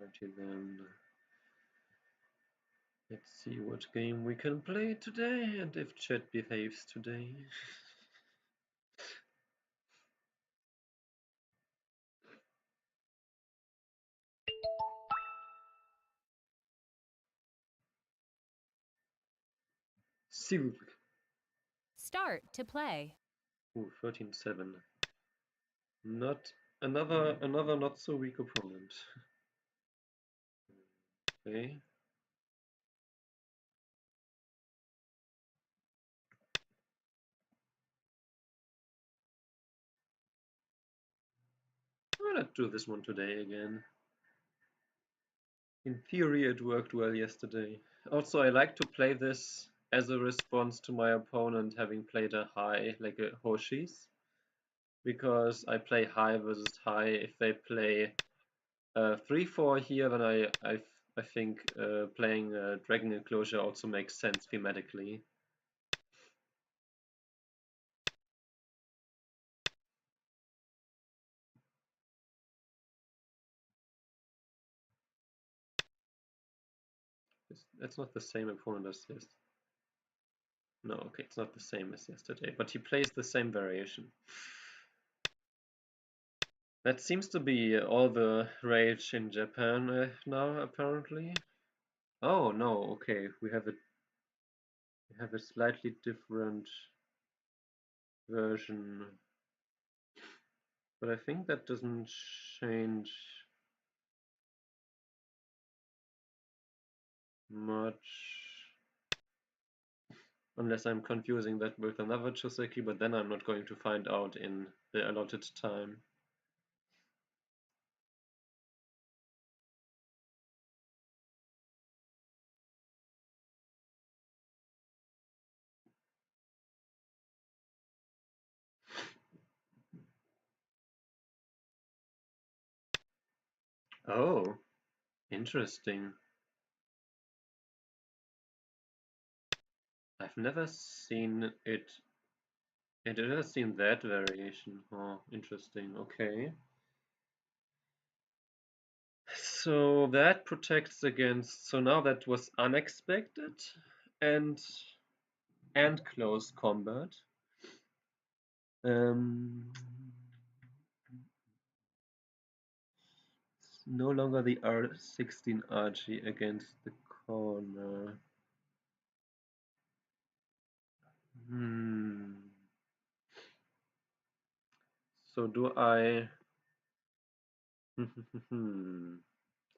Alrighty then. Let's see what game we can play today and if chat behaves today. Silk. Start to play. Ooh, 13-7. Not another not so weak opponent. Okay. Well, let's do this one today again. In theory, it worked well yesterday. Also, I like to play this as a response to my opponent having played a high, like a Hoshi's, because I play high versus high. If they play 3-4 here, then I think playing Dragon Enclosure also makes sense thematically. That's not the same opponent as this. No, okay, it's not the same as yesterday, but he plays the same variation. That seems to be all the rage in Japan now, apparently. Oh no, okay, we have a slightly different version, but I think that doesn't change much. Unless I'm confusing that with another Choseki, but then I'm not going to find out in the allotted time. Oh, interesting. I've never seen it. I've never seen that variation. Oh, interesting. Okay. So that protects against. So now that was unexpected, and close combat. It's no longer the R16 Archie against the corner. So do I?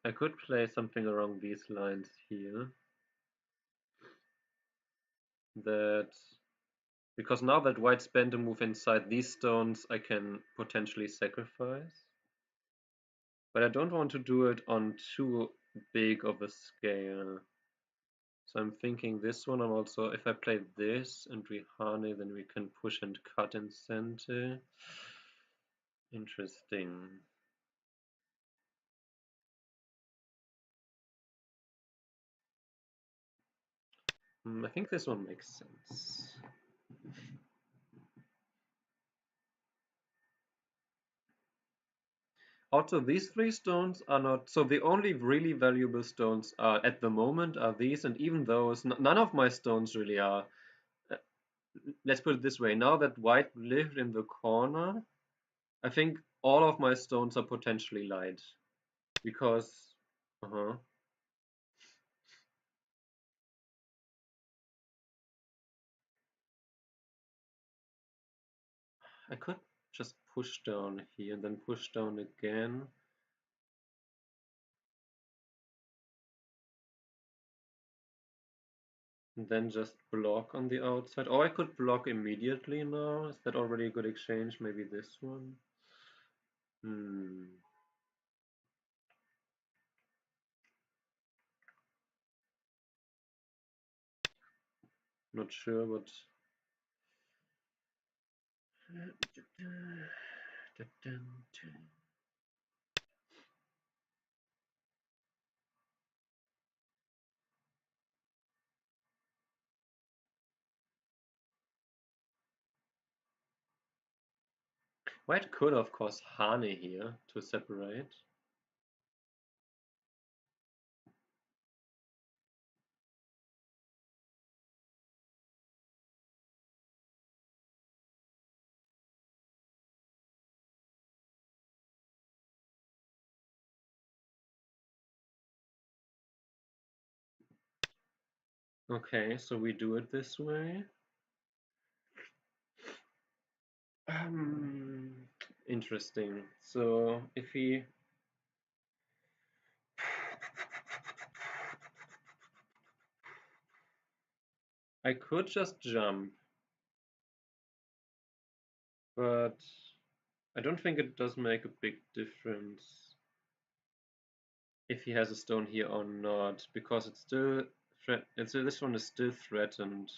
I could play something along these lines here. That because now that white spent a move inside these stones, I can potentially sacrifice. But I don't want to do it on too big of a scale. So I'm thinking this one, and also if I play this and we Rihane, then we can push and cut in center. Interesting. I think this one makes sense. Also, these three stones are not, so the only really valuable stones are at the moment are these, and even those, none of my stones really are. Uh, let's put it this way, now that white lived in the corner, I think all of my stones are potentially light. Because, uh-huh. I could just push down here and then push down again. And then just block on the outside. Or I could block immediately now. Is that already a good exchange? Maybe this one? Not sure, but White could, of course, Hane here to separate. Okay, so we do it this way. Interesting. So if he I could just jump, but I don't think it does make a big difference if he has a stone here or not, because it's still this one is still threatened.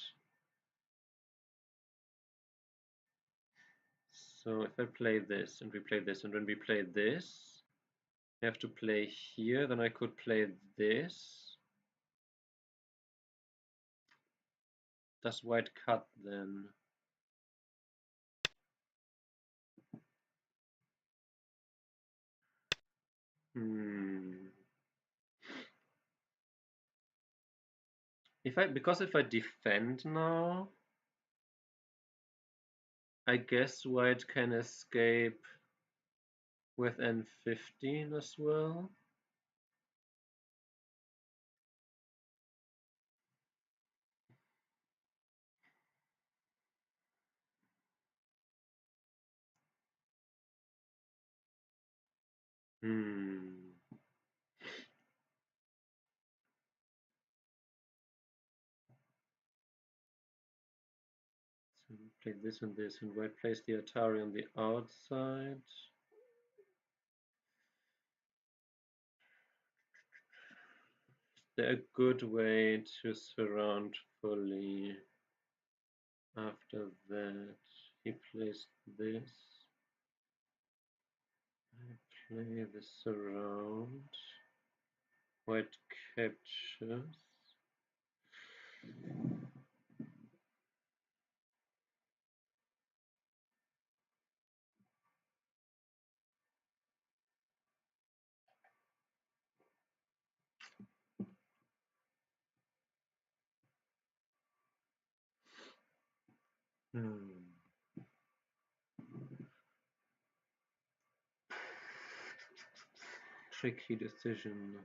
So if I play this and we play this, and when we play this, I have to play here, then I could play this. Does white cut then? Because if I defend now, I guess white can escape with n15 as well. So we play this and this, and white plays the Atari on the outside. Is there a good way to surround fully? After that, he plays this. I play this around. White captures. Tricky decision.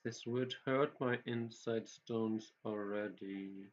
This would hurt my inside stones already.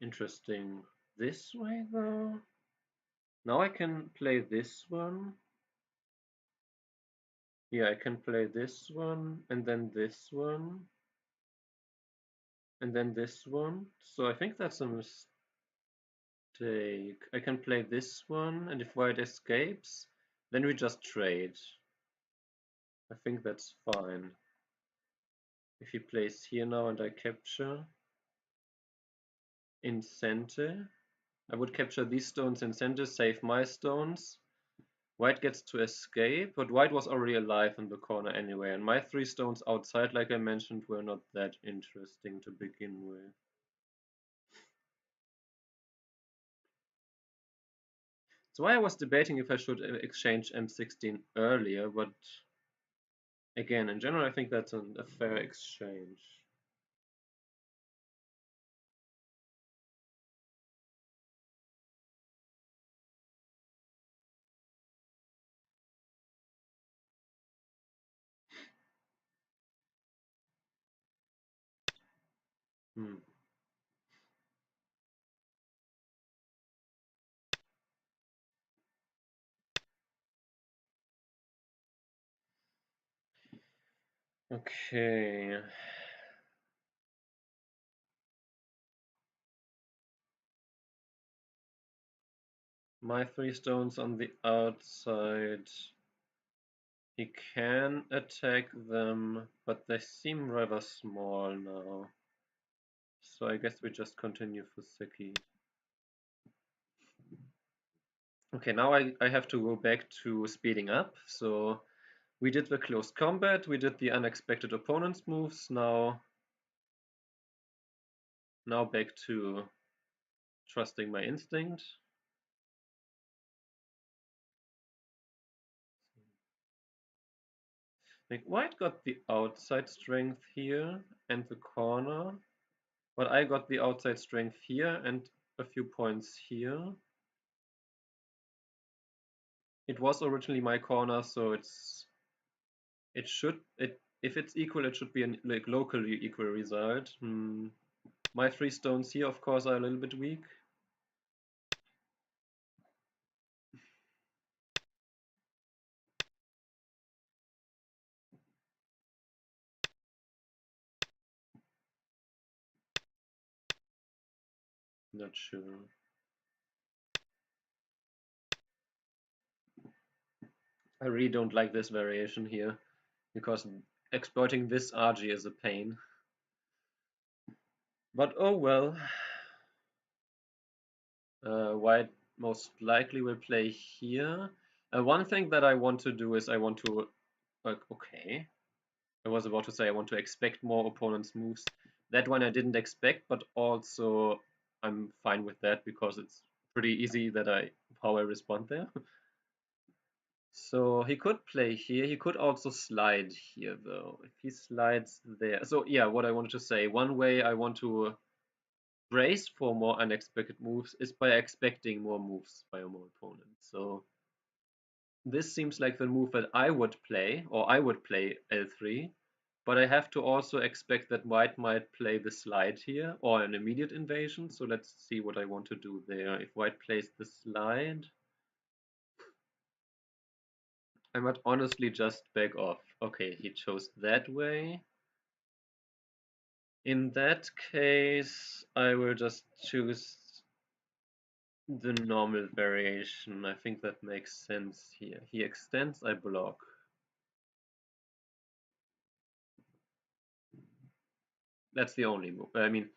Interesting. This way though? Now I can play this one. Yeah, I can play this one, and then this one, and then this one. So I think that's a mistake. I can play this one, and if white escapes, then we just trade. I think that's fine. If he plays here now and I capture, in center. I would capture these stones in center, save my stones. White gets to escape, but white was already alive in the corner anyway, and my 3 stones outside, like I mentioned, were not that interesting to begin with. That's why I was debating if I should exchange M16 earlier, but again, in general, I think that's a fair exchange. Hmm. Okay. My 3 stones on the outside. He can attack them, but they seem rather small now. So I guess we just continue for Seki. Okay, now I have to go back to speeding up. So we did the close combat, we did the unexpected opponent's moves. Now back to trusting my instinct. Like white got the outside strength here and the corner, but I got the outside strength here and a few points here. It was originally my corner, so it should if it's equal, it should be a like locally equal result. My 3 stones here, of course, are a little bit weak. Not sure. I really don't like this variation here because exploiting this RG is a pain. But oh well. White most likely will play here. One thing that I want to do is I want to okay. I was about to say I want to expect more opponents' moves. That one I didn't expect, but also I'm fine with that because it's pretty easy that how I respond there. So he could play here. He could also slide here though. If he slides there. So yeah, what I wanted to say, one way I want to brace for more unexpected moves is by expecting more moves by more opponents. So this seems like the move that I would play, or I would play L3, but I have to also expect that white might play the slide here, or an immediate invasion. So let's see what I want to do there. If white plays the slide, I might honestly just back off. Okay, he chose that way. In that case, I will just choose the normal variation. I think that makes sense here. He extends, I block. That's the only move. I mean,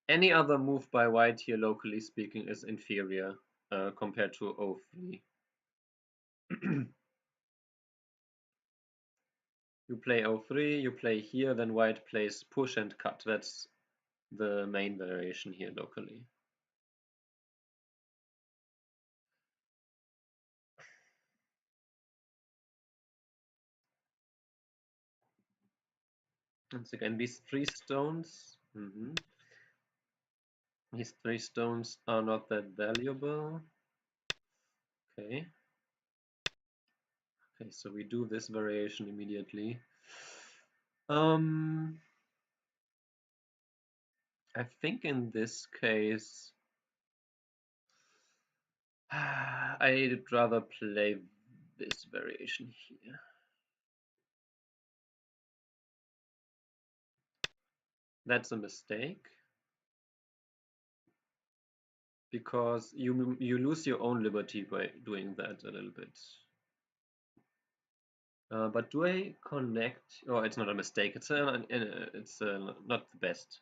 any other move by white here, locally speaking, is inferior compared to O3. You play O3, you play here, then white plays push and cut. That's the main variation here locally. Once again, these 3 stones. These 3 stones are not that valuable. Okay. Okay, so we do this variation immediately. I think in this case, I'd rather play this variation here. That's a mistake because you lose your own liberty by doing that a little bit. But do I connect? Oh, it's not a mistake. It's not the best.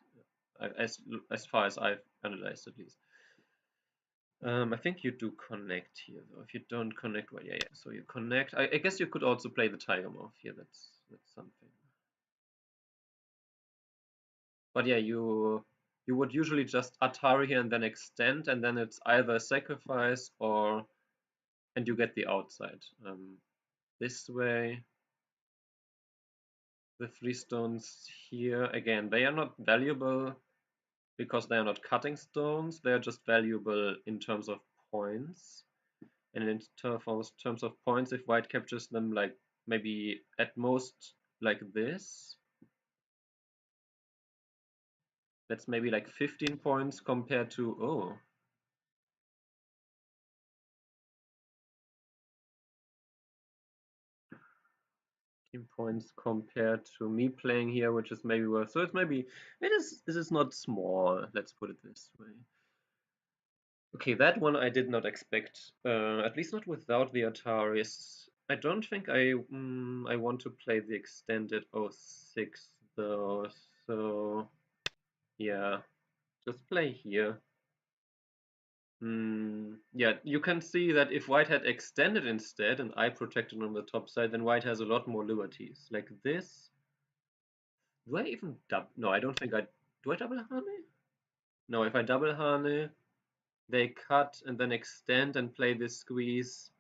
As far as I've analyzed at least. I think you do connect here though. If you don't connect, well, yeah. So you connect. I guess you could also play the Tiger Moth here. That's something. But yeah, you would usually just Atari here and then extend, and then it's either sacrifice or and you get the outside. This way, the 3 stones here again, they are not valuable because they are not cutting stones. They are just valuable in terms of points. And in terms of points, if white captures them, like maybe at most like this, that's maybe like 15 points compared to 15 points compared to me playing here, which is maybe worth. So it's maybe it is not small. Let's put it this way. Okay, that one I did not expect. At least not without the Ataris. I don't think I want to play the extended 06 though. So yeah, just play here. Yeah, you can see that if white had extended instead and I protected on the top side, then white has a lot more liberties. Like this. Do I even double? No, I don't think I. Do I double Hane? No, if I double Hane, they cut and then extend and play this squeeze.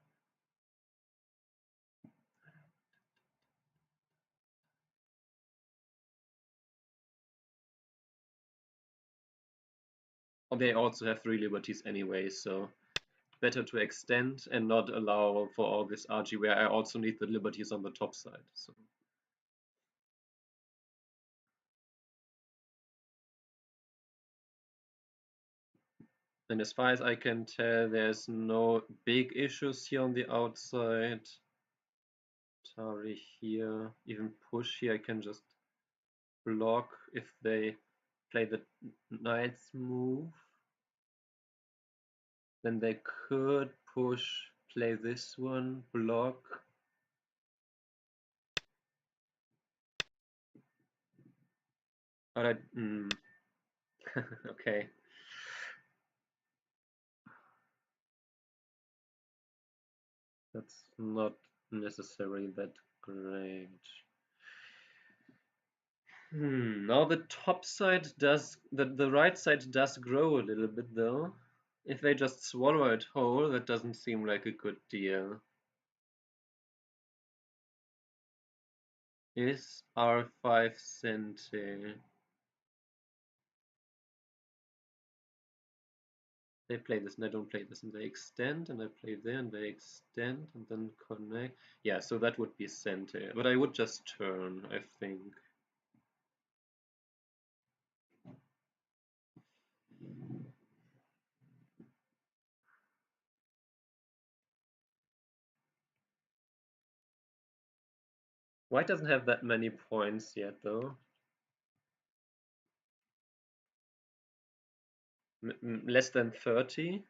Or they also have 3 liberties anyway, so better to extend and not allow for all this RG where I also need the liberties on the top side. So. And as far as I can tell, there's no big issues here on the outside. Tari here, even push here, I can just block if they play the knight's move. Then they could push, play this one, block. But I, okay. That's not necessarily that great. Now the top side does, the right side does grow a little bit though. If they just swallow it whole, that doesn't seem like a good deal. Is R5 Sente? They play this and I don't play this, and they extend and I play there and they extend and then connect. Yeah, so that would be Sente, but I would just turn, I think. White doesn't have that many points yet though. Less than 30.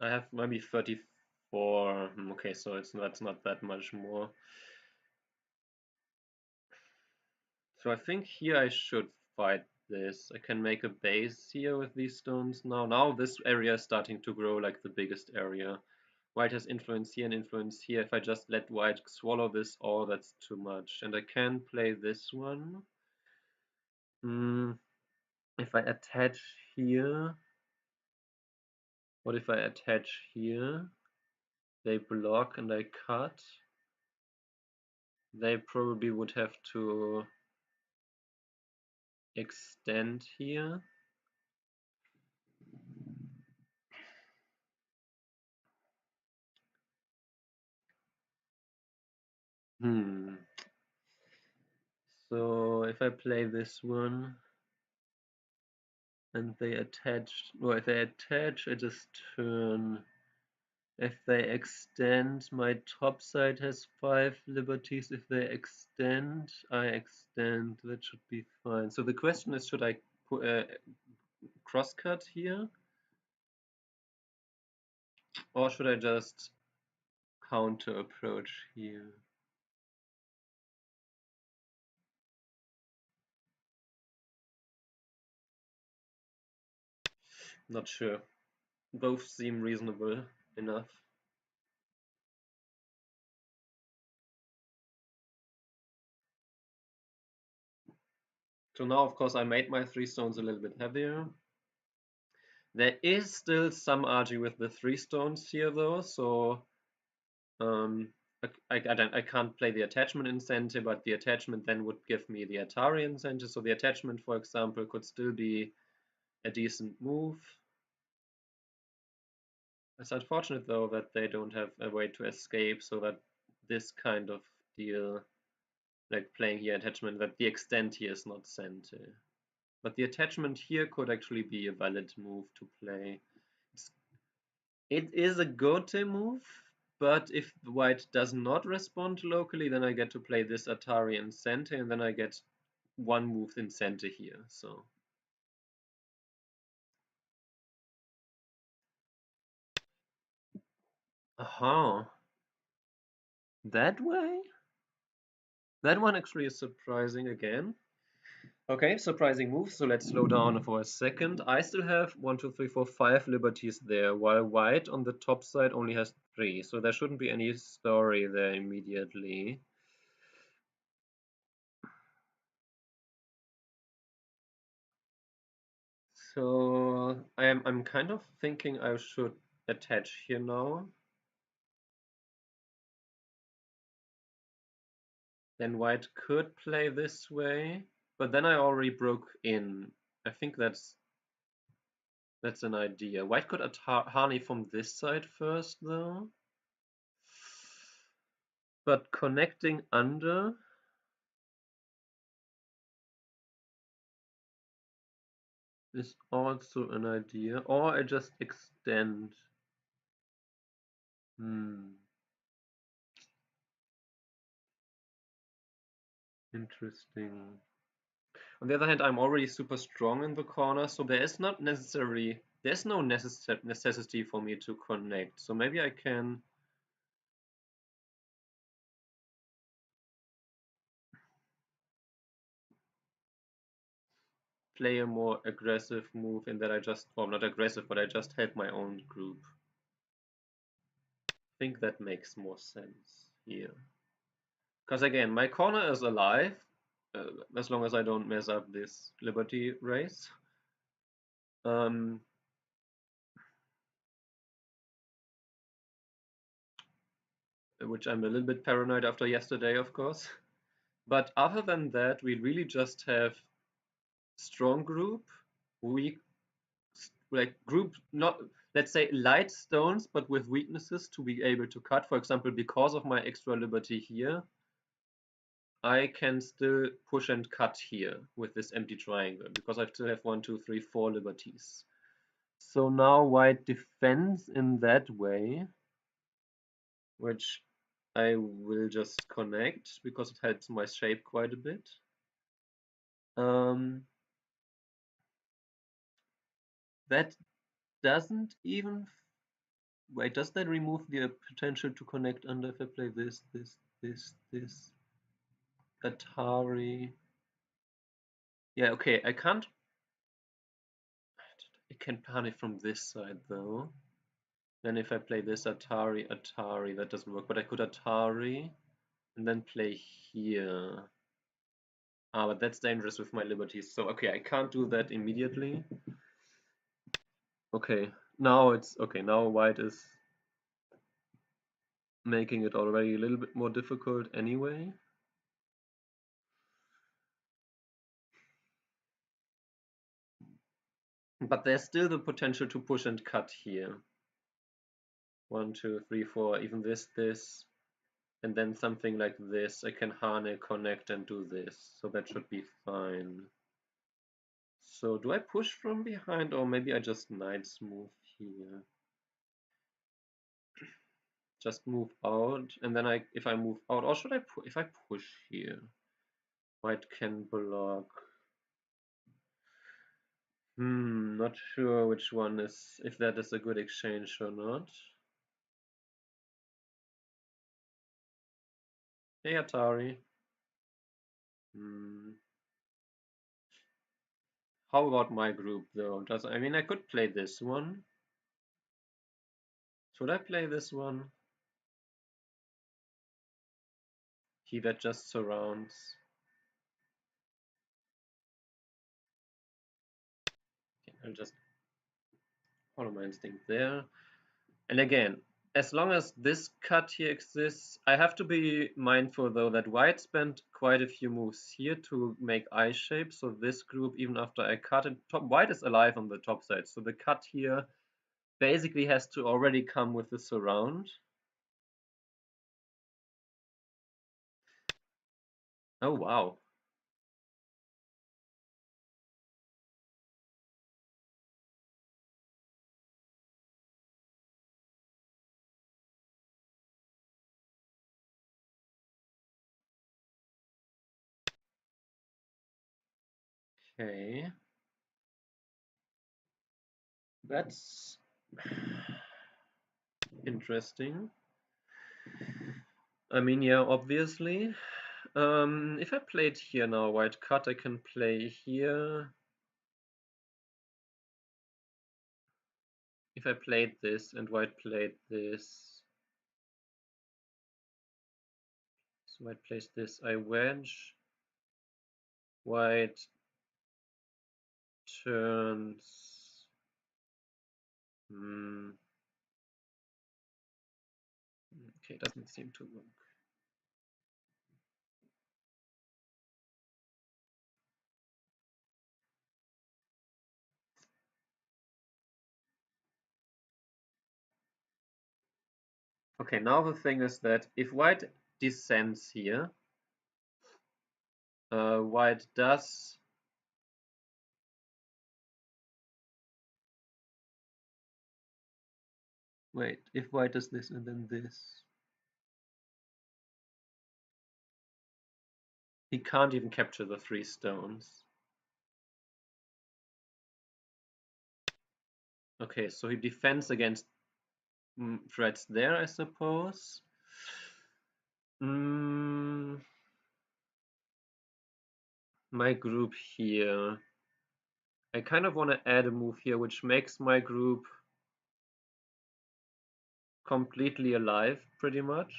I have maybe 34. Okay, so that's not that much more. So I think here I should fight this. I can make a base here with these stones now. Now this area is starting to grow like the biggest area. White has influence here and influence here. If I just let white swallow this all, that's too much. And I can play this one. If I attach here, what if I attach here? They block and I cut. They probably would have to extend here. So if I play this one and they attach, or if they attach, I just turn. If they extend, my top side has 5 liberties. If they extend, I extend. That should be fine. So the question is, should I crosscut here? Or should I just counter approach here? not sure. Both seem reasonable enough. So now, of course, I made my 3 stones a little bit heavier. There is still some argy with the 3 stones here, though, so I can't play the attachment incentive, but the attachment then would give me the Atari incentive. So the attachment, for example, could still be a decent move. It's unfortunate, though, that they don't have a way to escape, so that this kind of deal, like playing here attachment, that the extent here is not center. But the attachment here could actually be a valid move to play. It is a go-to move, but if white does not respond locally, then I get to play this Atari in center, and then I get one move in center here. So aha, that way? That one actually is surprising again. Okay, surprising move. So let's slow down for a second. I still have 1, 2, 3, 4, 5 liberties there, while white on the top side only has 3. So there shouldn't be any story there immediately. So I'm kind of thinking I should attach here now. Then white could play this way, but then I already broke in. I think that's an idea. White could Harney from this side first, though. But connecting under is also an idea. Or I just extend. Interesting. On the other hand, I'm already super strong in the corner, so there's no necessity for me to connect. So maybe I can play a more aggressive move in that I just, well, not aggressive, but I just help my own group. I think that makes more sense here. Because again, my corner is alive, as long as I don't mess up this Liberty race. Which I'm a little bit paranoid after yesterday, of course. But other than that, we really just have strong group, weak, like group, not, let's say light stones, but with weaknesses to be able to cut. For example, because of my extra liberty here, I can still push and cut here with this empty triangle because I still have 1, 2, 3, 4 liberties. So now white defends in that way, which I will just connect because it helps my shape quite a bit. That doesn't even, wait, does that remove the potential to connect under if I play this, Atari? Yeah, okay, I can't, I can pan it from this side though. Then if I play this Atari, that doesn't work, but I could Atari and then play here. Ah, but that's dangerous with my liberties. So, okay, I can't do that immediately. Okay, now it's, okay, now white is making it already a little bit more difficult anyway. But there's still the potential to push and cut here. 1, 2, 3, 4, even this, and then something like this. I can Hane connect and do this, so that should be fine. So do I push from behind, or maybe I just knights move here? Just move out, and then if I move out, or should I if I push here? White can block. Not sure which one is, if that is a good exchange or not. Hey Atari. How about my group though? I mean, I could play this one. Should I play this one? He that just surrounds. Okay, I'll just follow my instinct there. And again, as long as this cut here exists, I have to be mindful though that white spent quite a few moves here to make eye shape. So this group, even after I cut it, white is alive on the top side. So the cut here basically has to already come with the surround. Oh, wow. Okay. That's interesting. I mean, yeah, obviously. If I played here now, white cut, I can play here. If I played this and white played this, so white plays this, I wedge. White turns. Okay, doesn't seem to work. Okay, now the thing is that if white descends here, white does. Wait, if white does this and then this, he can't even capture the 3 stones. Okay, so he defends against threats there, I suppose. My group here. I kind of want to add a move here which makes my group completely alive, pretty much.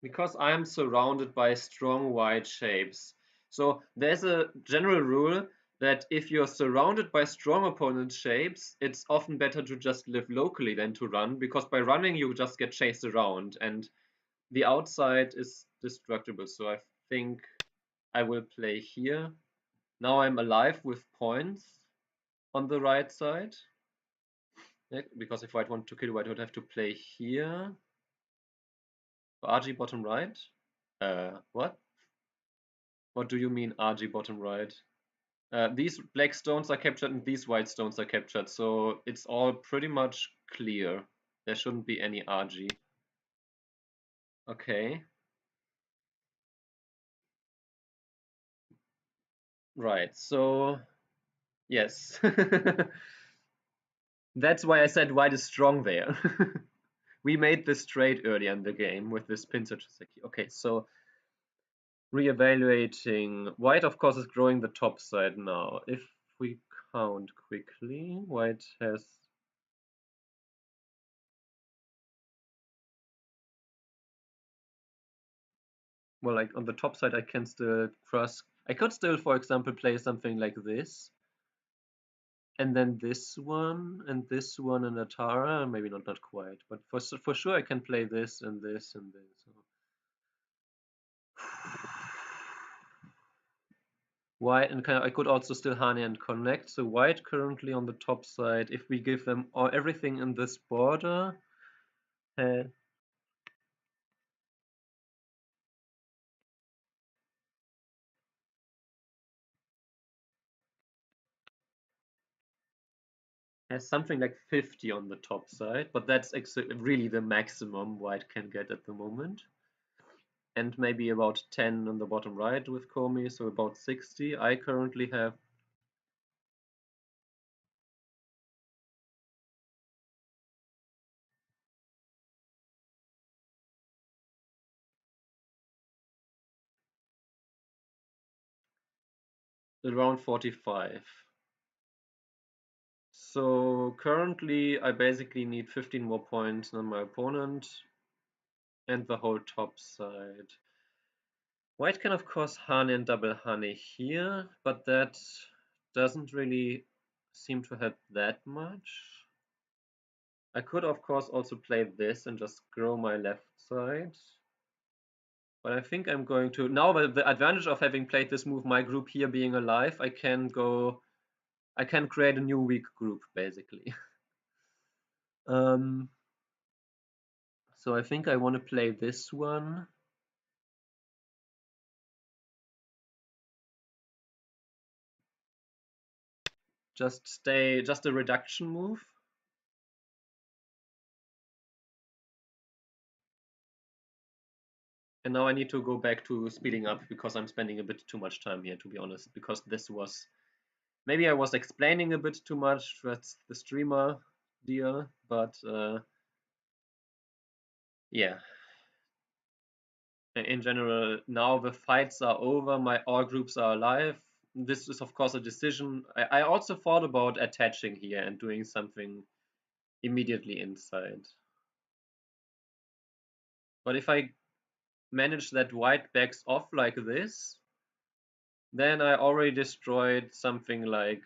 Because I am surrounded by strong white shapes. So there's a general rule that if you're surrounded by strong opponent shapes, it's often better to just live locally than to run, because by running you just get chased around and the outside is destructible. So I think I will play here. Now I'm alive with points on the right side. Because if White want to kill White, I would have to play here. RG bottom right? What? What do you mean RG bottom right? These black stones are captured and these white stones are captured, so it's all pretty much clear. There shouldn't be any RG. Okay. Right, so yes. That's why I said white is strong there. We made this trade earlier in the game with this pincer Chiseki. Okay, so reevaluating. White, of course, is growing the top side now. If we count quickly, white has. Well, like on the top side, I can still cross. I could still, for example, play something like this. And then this one, and this one, and Atara. Maybe not quite, but for sure I can play this, and this, and this. White, and I could also still Hane and connect. So white currently on the top side. If we give them everything in this border, has something like 50 on the top side, but that's really the maximum white can get at the moment. And maybe about 10 on the bottom right with Komi, so about 60. I currently have around 45. So currently I basically need 15 more points than my opponent and the whole top side. White can of course Hane and double Hane here, but that doesn't really seem to help that much. I could of course also play this and just grow my left side. But I think I'm going to, now the advantage of having played this move, my group here being alive, I can create a new weak group basically. So I think I want to play this one. Just a reduction move. And now I need to go back to speeding up because I'm spending a bit too much time here, to be honest, because this was, maybe I was explaining a bit too much. That's the streamer deal, but yeah. In general, now the fights are over, all groups are alive. This is of course a decision. I also thought about attaching here and doing something immediately inside. But if I manage that white backs off like this, then I already destroyed something like,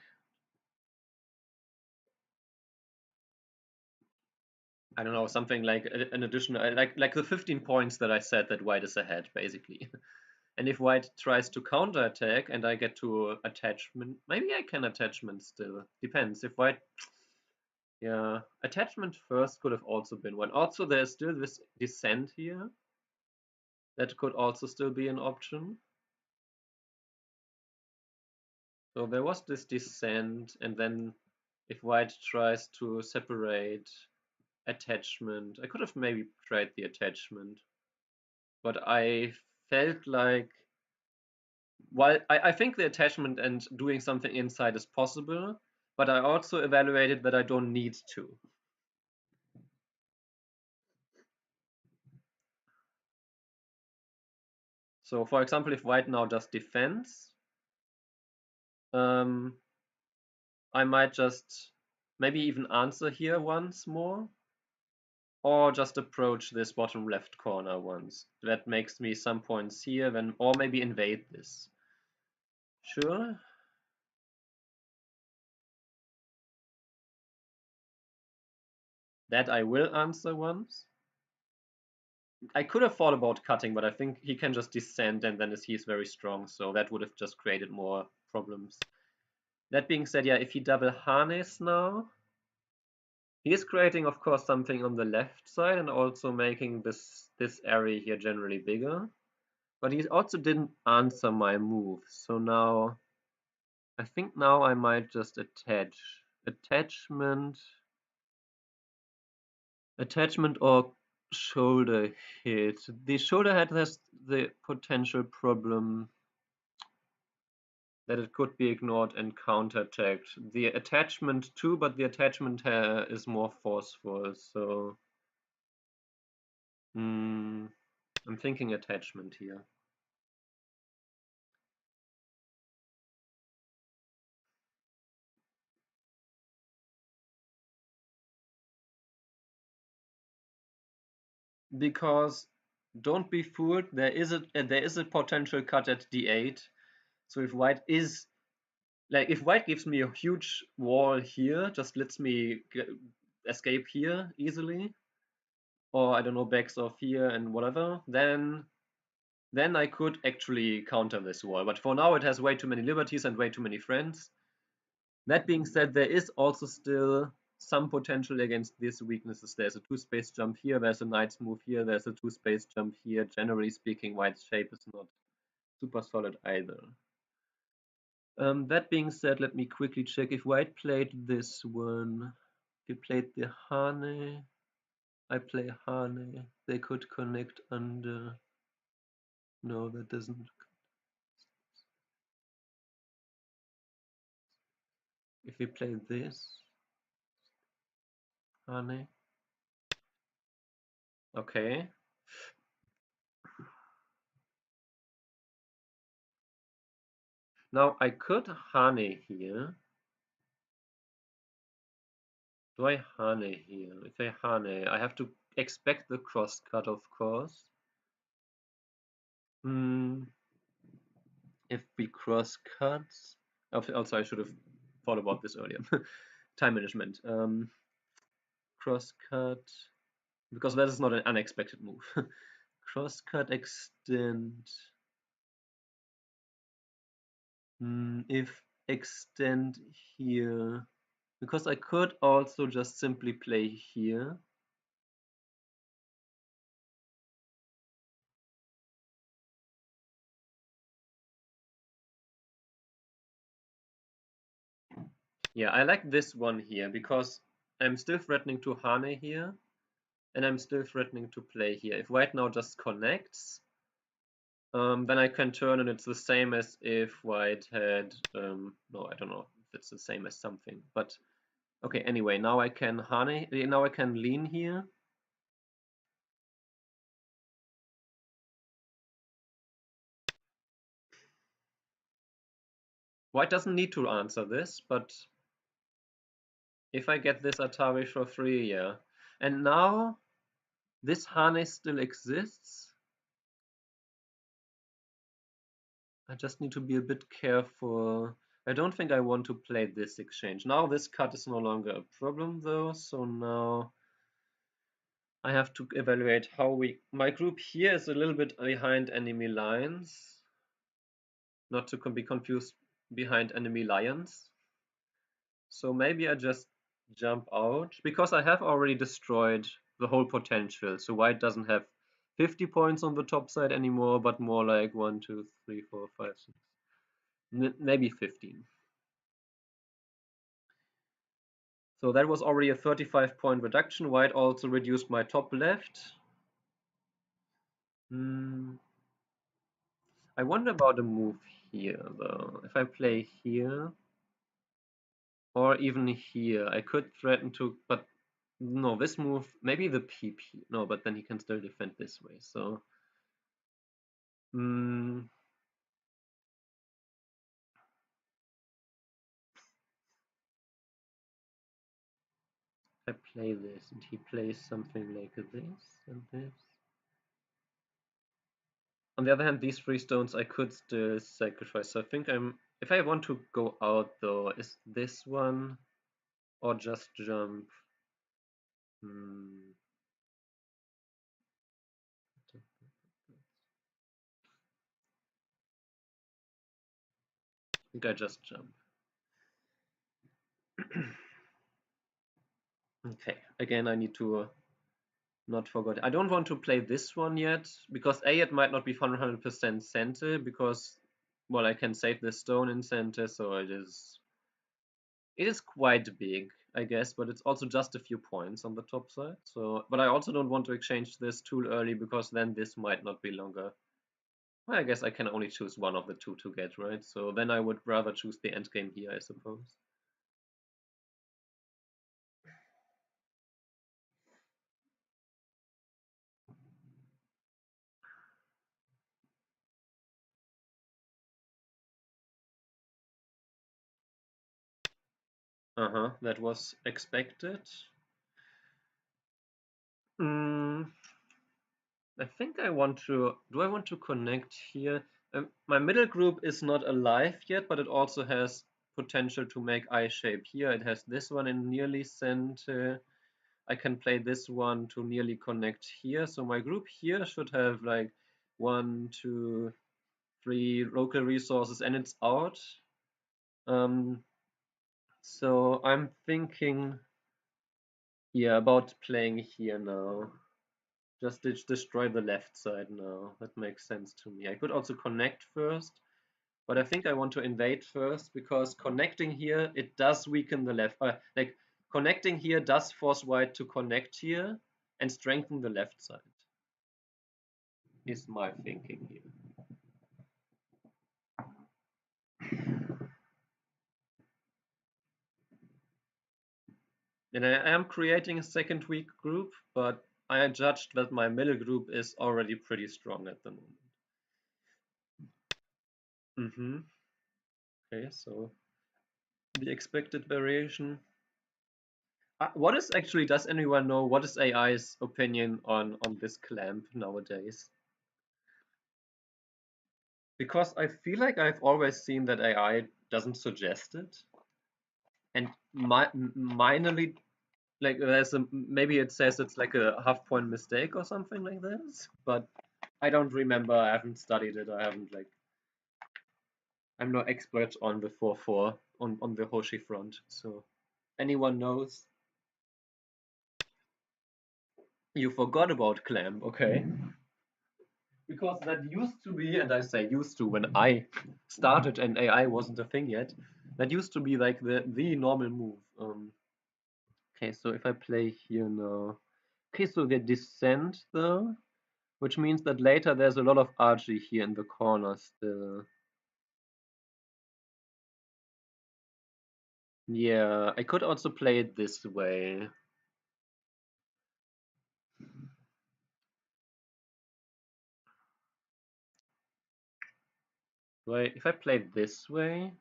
I don't know, something like an additional, like the 15 points that I said that white is ahead, basically. And if white tries to counterattack and I get to attachment, maybe I can attachment still. Depends. If white, yeah, attachment first could have also been one. Also, there's still this descent here. That could also still be an option. So there was this descent, and then if white tries to separate attachment, I could have maybe tried the attachment. But I felt like, while I think the attachment and doing something inside is possible, but I also evaluated that I don't need to. So for example, if white now just defends, I might just maybe even answer here once more, or just approach this bottom left corner once. That makes me some points here, then, or maybe invade this. Sure. That I will answer once. I could have thought about cutting, but I think he can just descend and then he's very strong, so that would have just created more problems. That being said, yeah, if he double harness now, he is creating, of course, something on the left side and also making this area here generally bigger. But he also didn't answer my move, so now I think now I might just attach. Attachment or shoulder hit. The shoulder hit has the potential problem that it could be ignored and counterattacked. The attachment too, but the attachment is more forceful, so I'm thinking attachment here. Because don't be fooled, there is a potential cut at d8. So if white is, like, if white gives me a huge wall here, just lets me escape here easily, or I don't know, backs off here and whatever, then I could actually counter this wall. But for now, it has way too many liberties and way too many friends. That being said, there is also still some potential against these weaknesses. There's a 2-space jump here, there's a knight's move here, there's a 2-space jump here. Generally speaking, white's shape is not super solid either. That being said, let me quickly check if white played this one. He played the Hane. I play Hane. They could connect under. No, that doesn't. If we play this, Hane. Okay. Now I could Hane here. Do I Hane here? If I Hane, I have to expect the cross cut, of course. If we cross cut, also I should have thought about this earlier. Time management. Cross cut, because that is not an unexpected move. Cross cut extend. If extend here, because I could also just simply play here. Yeah, I like this one here because I'm still threatening to Hane here, and I'm still threatening to play here. If white now just connects, then I can turn and it's the same as if white had, no, I don't know if it's the same as something, but okay, anyway, now I can now I can lean here. White doesn't need to answer this, but if I get this Atari for free, yeah. And now this Hane still exists. I just need to be a bit careful. I don't think I want to play this exchange. Now this cut is no longer a problem though, so now I have to evaluate how my group here is a little bit behind enemy lines. Not to be confused behind enemy lions. So maybe I just jump out because I have already destroyed the whole potential. So white doesn't have 50 points on the top side anymore, but more like 1, 2, 3, 4, 5, 6, maybe 15. So that was already a 35-point reduction. White also reduced my top left. I wonder about a move here though. If I play here or even here, I could threaten to, but no, this move, maybe the PP. No, but then he can still defend this way. So, I play this and he plays something like this and this. On the other hand, these 3 stones I could still sacrifice. So I think if I want to go out though, is this one or just jump? I think I just jump. Okay, again I need to not forget. I don't want to play this one yet because A, it might not be 100% center because, well, I can save the stone in center, so it is quite big, I guess, but it's also just a few points on the top side. So, but I also don't want to exchange this too early because then this might not be longer. Well, I guess I can only choose one of the two to get, right? So then I would rather choose the endgame here, I suppose. That was expected. I think I want to. Do I want to connect here? My middle group is not alive yet, but it also has potential to make eye shape here. It has this one in nearly center. I can play this one to nearly connect here. So my group here should have like 1, 2, 3 local resources, and it's out. So I'm thinking, yeah, about playing here now. Just destroy the left side now. That makes sense to me. I could also connect first, but I think I want to invade first because connecting here, it does weaken the left. Like connecting here does force white to connect here and strengthen the left side. Is my thinking here. And I am creating a second weak group, but I judged that my middle group is already pretty strong at the moment. Okay, so the expected variation. What is actually, does anyone know what is AI's opinion on this clamp nowadays? Because I feel like I've always seen that AI doesn't suggest it, and minorly, like there's a, maybe it says it's like a half-point mistake or something like this, but I don't remember. I haven't studied it. I haven't like, I'm no expert on the 4.4 on the Hoshi front. So anyone knows? You forgot about clamp, okay? Because that used to be, and I say used to when I started and AI wasn't a thing yet, that used to be like the normal move. Okay, so if I play here now, okay, so the descent though, which means that later there's a lot of RG here in the corner still. Yeah, I could also play it this way. Right, if I play it this way,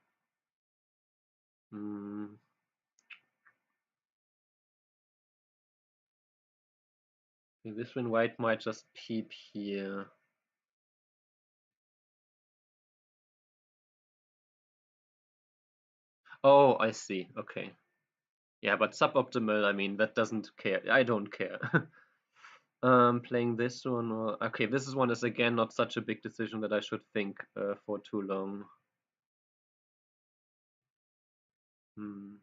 hmm, okay, this one white might just peep here. Oh, I see. Okay. Yeah, but suboptimal, I mean, that doesn't care. I don't care. Playing this one, or okay, this one is again not such a big decision that I should think for too long. Hmm.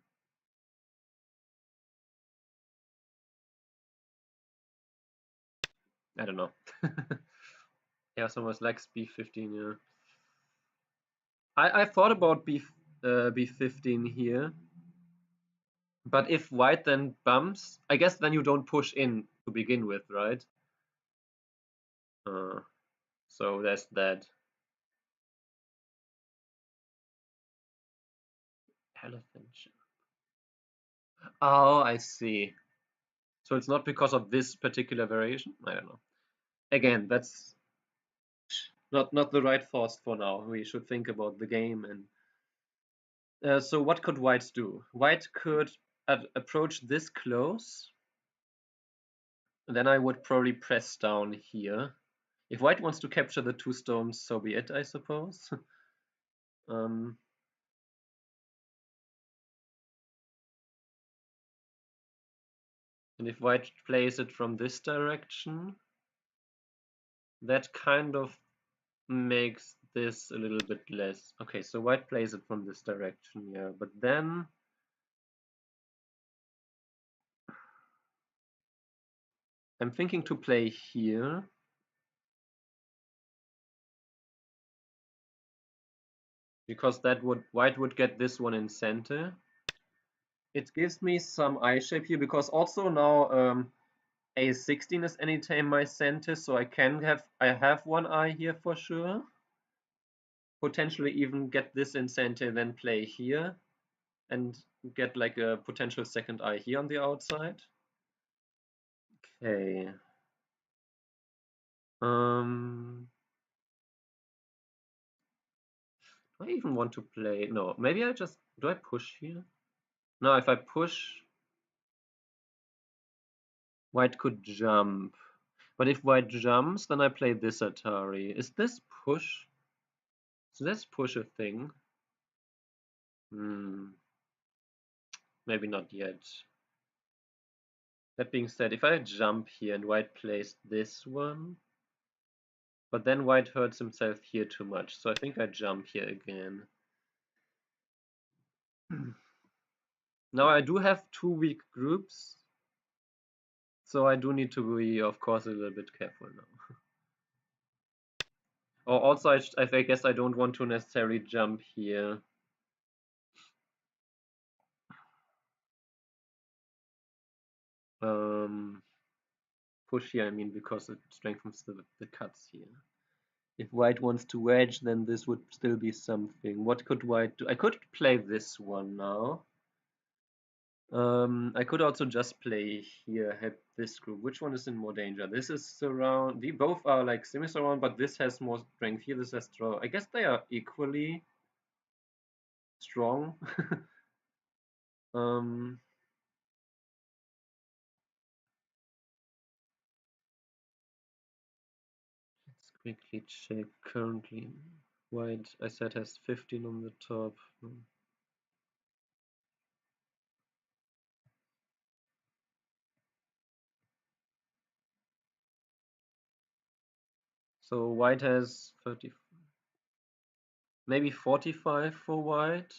I don't know. Yeah, someone likes B15. Yeah, I thought about B15 here, but if white then bumps, I guess then you don't push in to begin with, right? Uh, so there's that. Elephant. Oh, I see. So it's not because of this particular variation? I don't know. Again, that's not the right thoughts for now. We should think about the game. And so what could white do? White could approach this close. Then I would probably press down here. If white wants to capture the two stones, so be it, I suppose. um, and if white plays it from this direction, that kind of makes this a little bit less. Okay, so white plays it from this direction, yeah. But then I'm thinking to play here. Because that would white would get this one in center. It gives me some eye shape here because also now A16 is anytime my center, so I have one eye here for sure. Potentially even get this in center, then play here and get like a potential second eye here on the outside. Okay. Do I even want to play? No, maybe I just, do I push here? No, if I push, white could jump. But if white jumps, then I play this Atari. Is this push? Is this push a thing? Hmm, maybe not yet. That being said, if I jump here and white plays this one, but then white hurts himself here too much, so I think I jump here again. Now I do have two weak groups, so I do need to be, of course, a little bit careful now. Or also, I guess I don't want to necessarily jump here. Push here, I mean, because it strengthens the cuts here. If white wants to wedge, then this would still be something. What could white do? I could play this one now. I could also just play here, have this group. Which one is in more danger? This is surround. They both are like semi-surround, but this has more strength here. This has draw. I guess they are equally. strong. um, let's quickly check. Currently, white, I said, has 15 on the top. So white has 30, maybe 45 for white.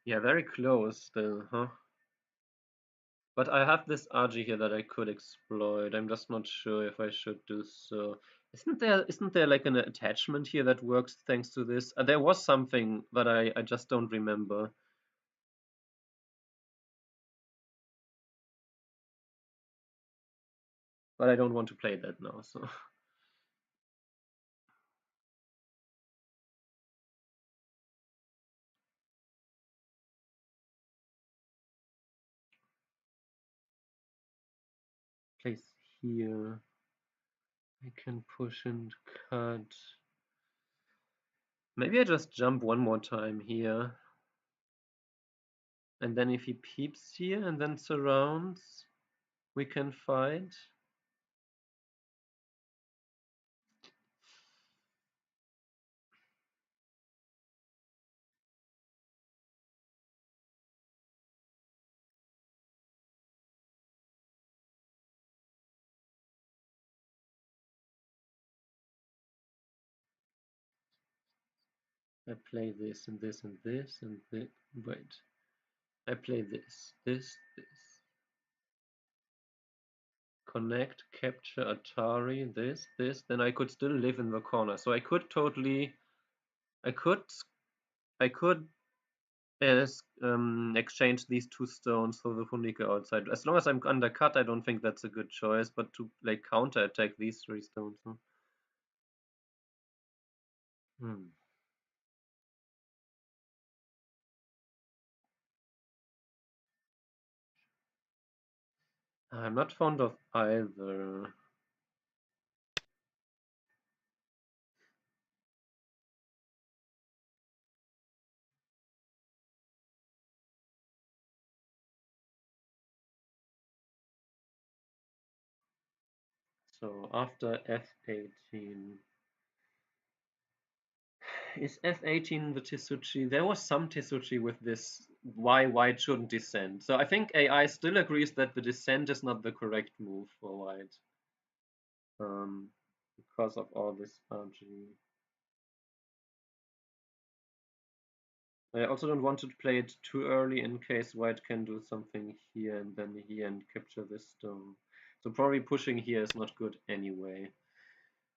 Yeah, very close still, huh? But I have this RG here that I could exploit. I'm just not sure if I should do so. Isn't there like an attachment here that works thanks to this? There was something, but I just don't remember. But I don't want to play that now, so place here. I can push and cut. Maybe I just jump one more time here. And then if he peeps here and then surrounds, we can fight. I play this and this and this and this. Wait. I play this. Connect, capture, Atari, this. Then I could still live in the corner. So I could totally, I could, I could exchange these two stones for the Funica outside. As long as I'm undercut, I don't think that's a good choice. But to like counterattack these three stones. Huh? Hmm. I'm not fond of either. So after f18. Is f18 the Tisuchi? There was some Tisuchi with this why white shouldn't descend. So I think AI still agrees that the descent is not the correct move for white. Because of all this RG. I also don't want to play it too early in case white can do something here and then here and capture this stone. So probably pushing here is not good anyway.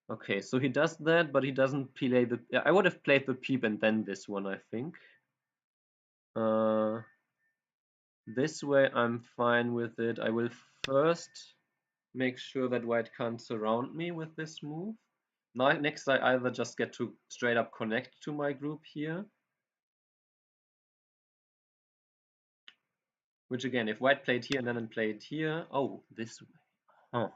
Okay, so he does that, but he doesn't play the... I would have played the peep and then this one, I think. This way I'm fine with it. I will first make sure that white can't surround me with this move. Now, next I either just get to straight up connect to my group here. Which again, if white played here and then played here... Oh, this way. Oh.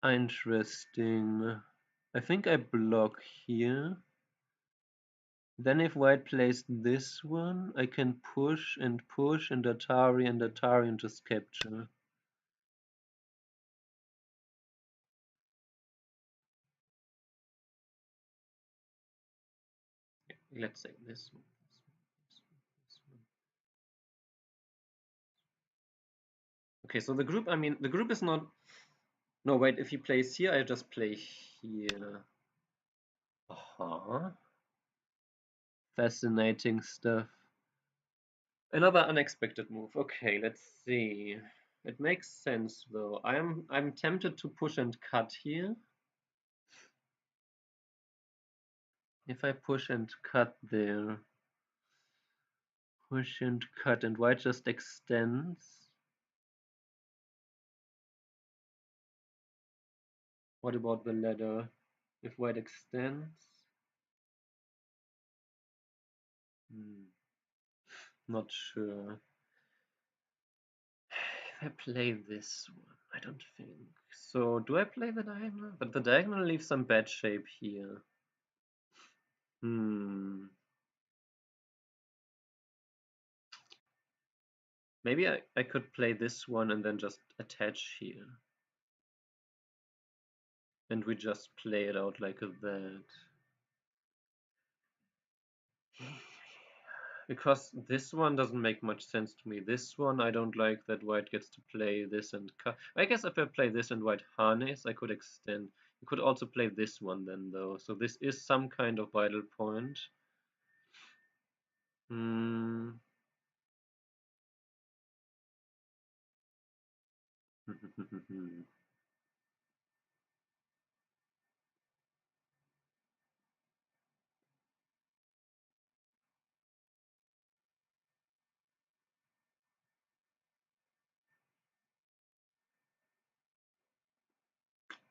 Interesting. I think I block here. Then if white plays this one, I can push and Atari and just capture. Let's say this one. Okay, so the group, I mean, the group is not... No, wait, if he plays here, I just play here. Uh-huh. Fascinating stuff. Another unexpected move. Okay, let's see. It makes sense though. I'm tempted to push and cut here. If I push and cut there, push and cut, and white just extends. What about the ladder? If white extends? Not sure. If I play this one, I don't think. So do I play the diagonal? But the diagonal leaves some bad shape here. Maybe I could play this one and then just attach here. And we just play it out like that. Because this one doesn't make much sense to me. This one, I don't like that white gets to play this and cut. I guess if I play this and white harness, I could extend. You could also play this one then, though. So this is some kind of vital point. Hmm.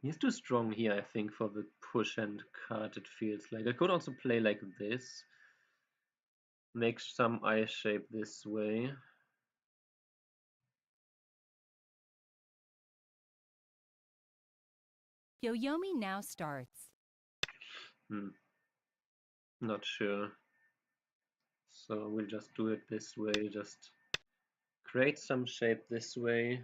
He's too strong here, I think, for the push and cut, it feels like. I could also play like this. Make some eye shape this way. Yo-Yomi now starts. Not sure. So we'll just do it this way, just create some shape this way.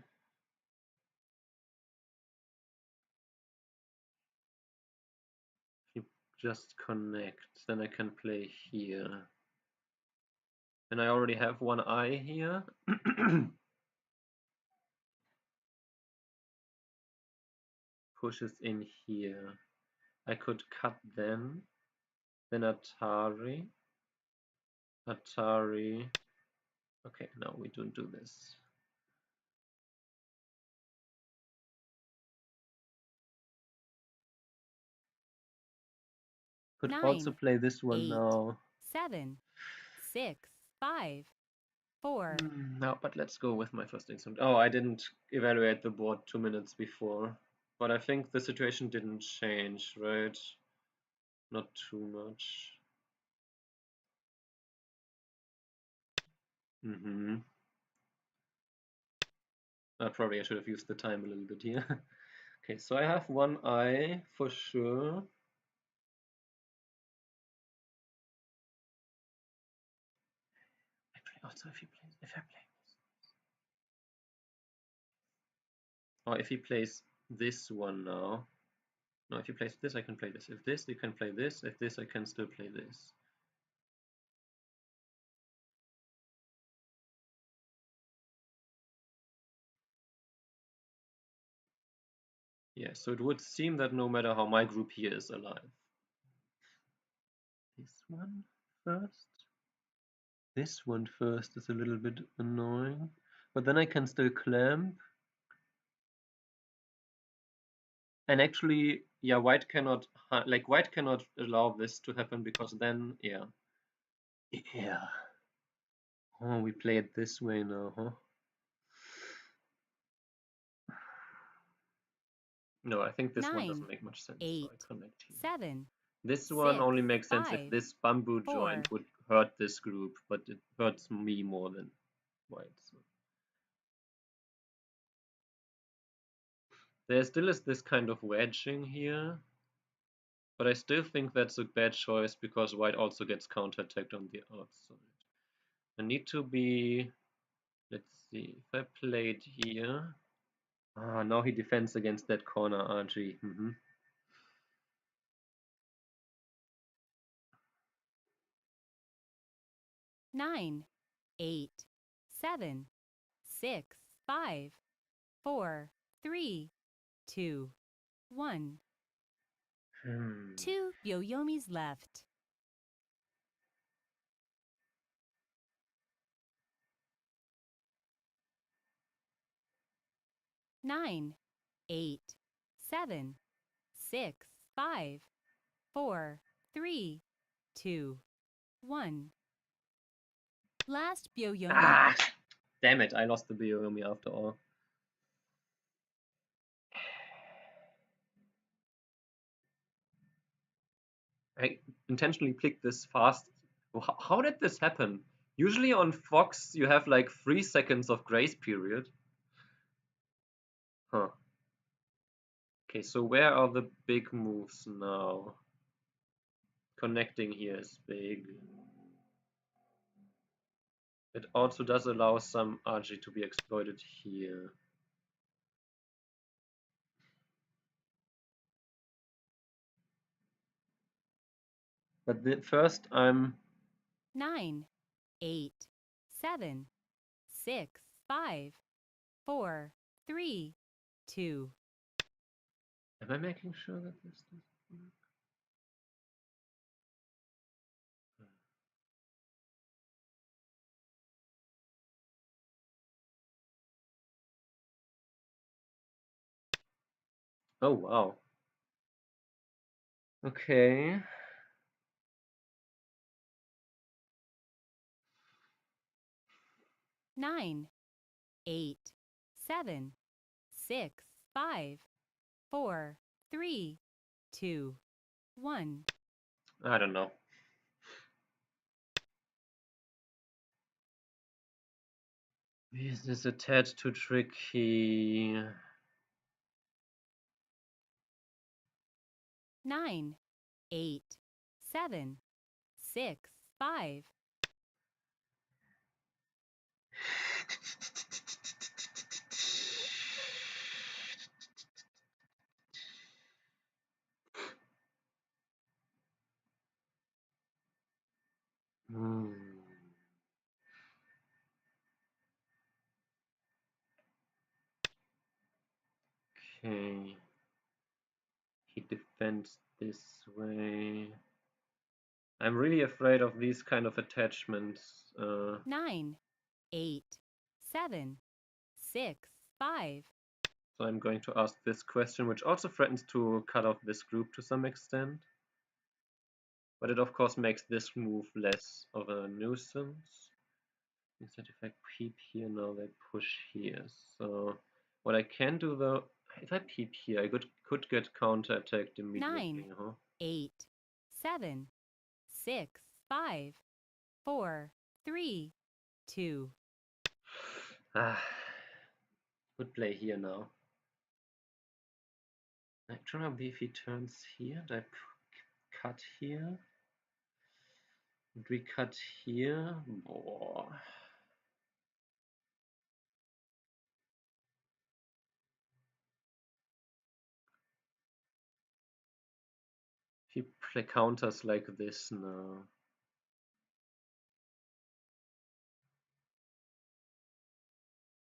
If you just connect, then I can play here. And I already have one eye here. Pushes in here. I could cut them. Then Atari. Atari. Okay, no, we don't do this. Could 9, also play this one 8, now. 7, 6, 5, 4. No, but let's go with my first instinct. Oh, I didn't evaluate the board 2 minutes before. But I think the situation didn't change, right? Not too much. Probably I should have used the time a little bit here. Okay, so I have one eye for sure. Actually, also if I play this. Or if he plays this one now. No, if he plays this, I can play this. If this, you can play this. If this, I can still play this. Yeah, so it would seem that no matter how my group here is alive. This one first. This one first is a little bit annoying. But then I can still clamp. And actually, yeah, white cannot allow this to happen because then, yeah. Yeah. Oh, we play it this way now, huh? No, I think this one 9, doesn't make much sense. 8, So I connect here. 7. This one 6, only makes sense 5, if this bamboo 4. joint would hurt this group, but it hurts me more than white. So. There still is this kind of wedging here, but I still think that's a bad choice because white also gets counterattacked on the outside. I need to be, let's see, if I played here. Ah, now he defends against that corner RG. 9, 8, 7, 6, 5, 4, 3, 2, 1. 2 Yo-Yomis left. Nine, 8, 7, 6, 5, 4, 3, 2, 1. Last Yo-Yomi. Ah, damn it, I lost the Byoyomi after all. I intentionally clicked this fast. How did this happen? Usually on Fox you have like 3 seconds of grace period. Huh. Okay, so where are the big moves now? Connecting here is big. It also does allow some RG to be exploited here. But first I'm 9, 8, 7, 6, 5, 4, 3, 2. Am I making sure that this doesn't work? Oh wow. Okay. Nine, 8, 7, 6, 5, 4, 3, 2, 1. I don't know. This is a tad too tricky. 9, 8, 7, 6, 5. Hmm. Okay. He defends this way. I'm really afraid of these kind of attachments. 9, 8, 7, 6, 5. So I'm going to ask this question, which also threatens to cut off this group to some extent. But it of course makes this move less of a nuisance. Instead, if I peep here, now they push here. So what I can do though, if I peep here, I could get counterattacked immediately. 9, 8, 7, 6, 5, 4, 3, 2. Ah, good play here now. I don't know if he turns here, and I cut here. And we cut here. Boah. If he play counters like this now.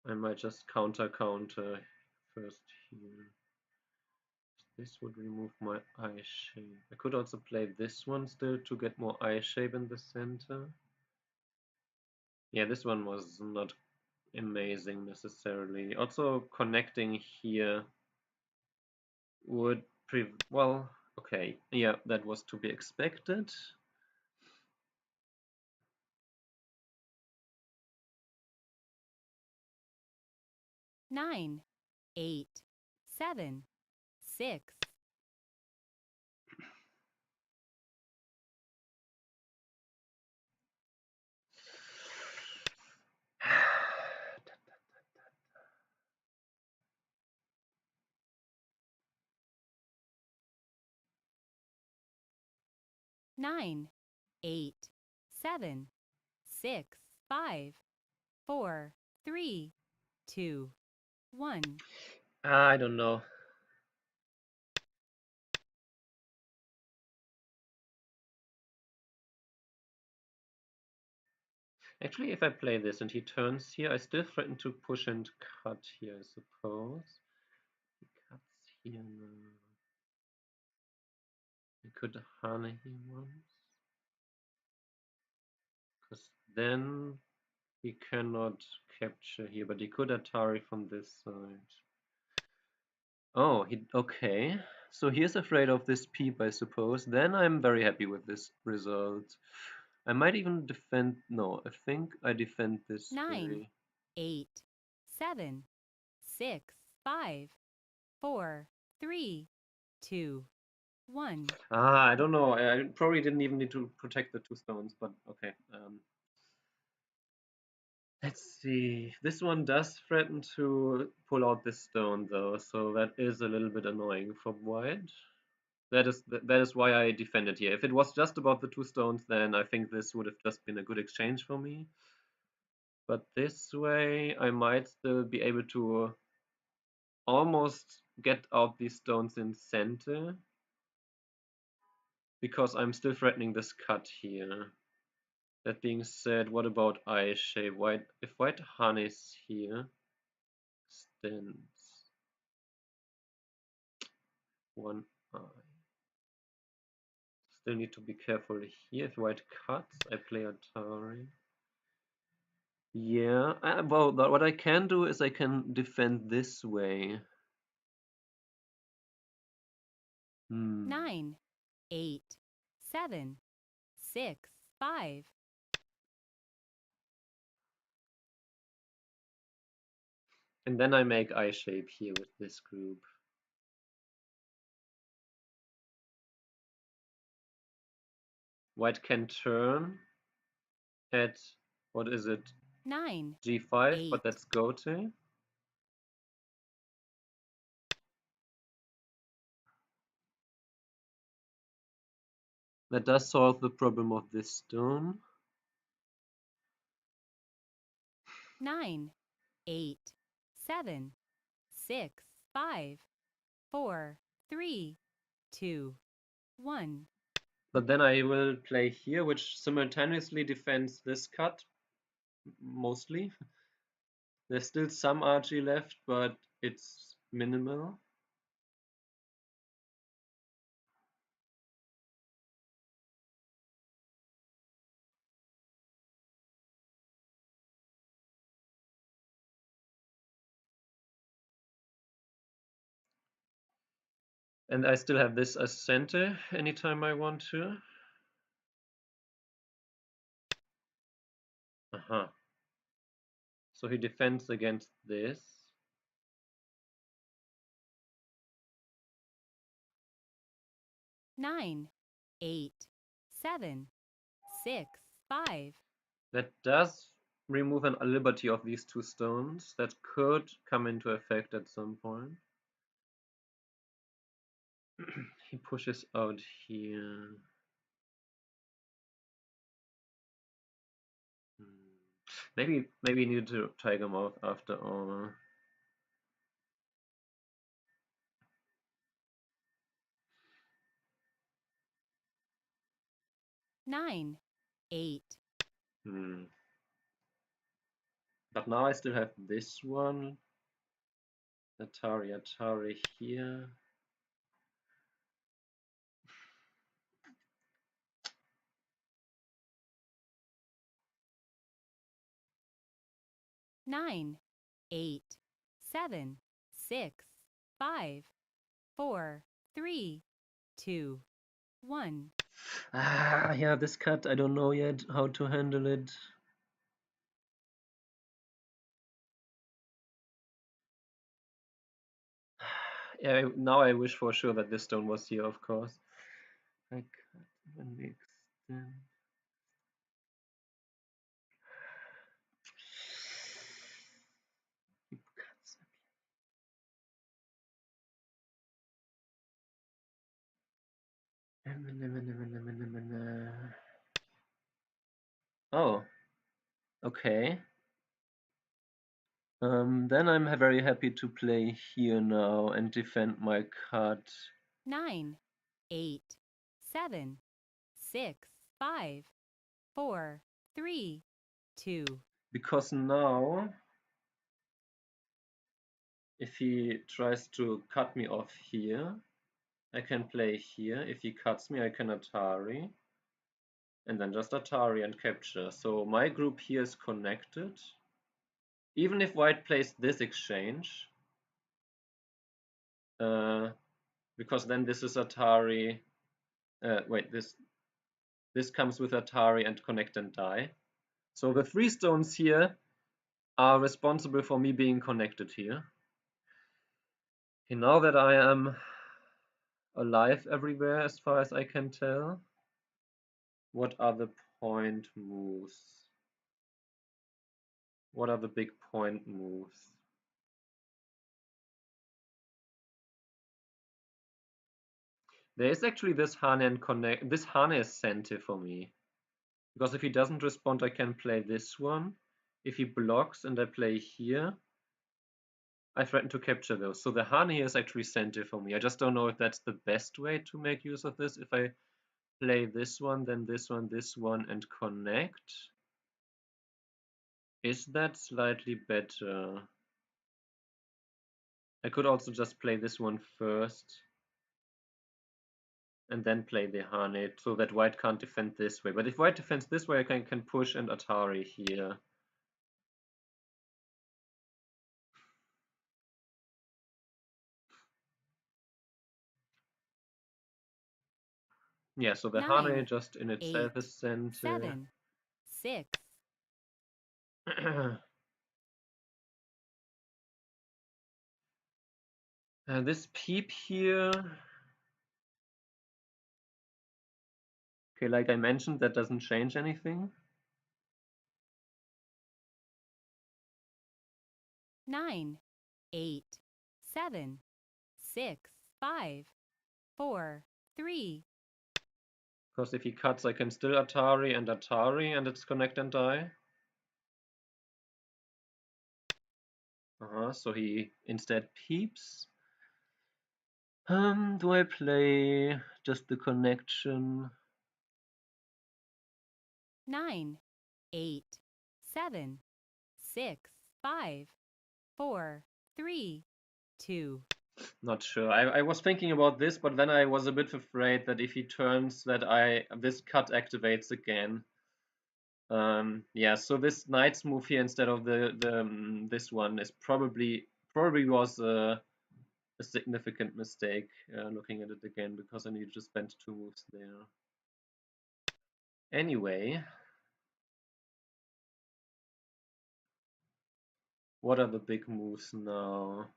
I might just counter first here. This would remove my eye shape. I could also play this one still to get more eye shape in the center. Yeah, this one was not amazing necessarily. Also connecting here would well, okay. Yeah, that was to be expected. Nine, 8, 7, 6. Nine, 8, 7, 6, 5, 4, 3, 2, 1. I don't know. Actually, if I play this and he turns here, I still threaten to push and cut here, I suppose. He cuts here now. I could Hane here once. Because then he cannot capture here, but he could Atari from this side. Oh, okay. So he's afraid of this peep, I suppose. Then I'm very happy with this result. I might even defend. No, I think I defend this 9, way. 8, 7, 6, 5, 4, 3, 2, 1. I don't know. I probably didn't even need to protect the two stones, but okay. Let's see. This one does threaten to pull out this stone though, so that is a little bit annoying for white. That is why I defended here. If it was just about the 2 stones, then I think this would have just been a good exchange for me. But this way, I might still be able to almost get out these stones in center, because I'm still threatening this cut here. That being said, what about eye shape? If white honeys here, stands 1 eye. Still need to be careful here. If white cuts, I play Atari. Yeah, well, what I can do is I can defend this way. 9, 8, 7, 6, 5. And then I make eye shape here with this group. White can turn at, what is it? 9, G5, 8. but that's Gote. That does solve the problem of this stone. 9, 8, 7, 6, 5, 4, 3, 2, 1. But then I will play here, which simultaneously defends this cut, mostly. There's still some RG left, but it's minimal. And I still have this as center anytime I want to. Uh-huh. So he defends against this. 9, 8, 7, 6, 5. That does remove a liberty of these 2 stones that could come into effect at some point. He pushes out here. Maybe he needed to Tiger Mouth after all. Nine, 8. But now I still have this one. Atari here. Nine, 8, 7, 6, 5, 4, 3, 2, 1. Yeah, this cut, I don't know yet how to handle it. Yeah, now I wish for sure that this stone was here, of course. I cut when we extend. Oh, okay. Then I'm very happy to play here now and defend my cut. 9, 8, 7, 6, 5, 4, 3, 2. Because now, if he tries to cut me off here, I can play here. If he cuts me, I can Atari. And then just Atari and capture. So my group here is connected. Even if white plays this exchange, because then this is Atari. Wait, this comes with Atari and connect and die. So the 3 stones here are responsible for me being connected here. Okay, now that I am alive everywhere as far as I can tell, what are the point moves? What are the big point moves? There is actually this Hane and connect. This Hane is Sente for me. Because if he doesn't respond, I can play this one. If he blocks and I play here, I threaten to capture those. So the Hane here is actually Sente for me. I just don't know if that's the best way to make use of this. If I play this one, then this one, and connect. Is that slightly better? I could also just play this one first and then play the Hane so that white can't defend this way. But if white defends this way, I can push and Atari here. Yeah, so the Hane just in itself is Sente. 7, 6. This peep here. Okay, like I mentioned, that doesn't change anything. 9, 8, 7, 6, 5, 4, 3. Because if he cuts, I can still Atari, and it's connect and die. So he instead peeps. Do I play just the connection? 9, 8, 7, 6, 5, 4, 3, 2. Not sure. I was thinking about this, but then I was a bit afraid that if he turns that this cut activates again. Yeah, so this knight's move here instead of this one is probably was a significant mistake looking at it again, because I need to spend 2 moves there. Anyway, what are the big moves now?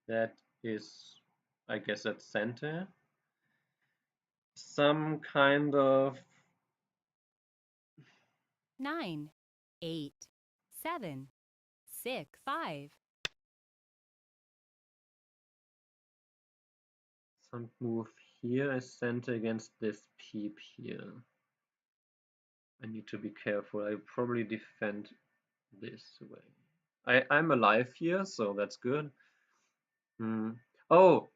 That is, I guess that's Sente. Some kind of 9, 8, 7, 6, 5. some move here is Sente against this peep here. I need to be careful. I probably defend this way. I'm alive here, so that's good. Oh,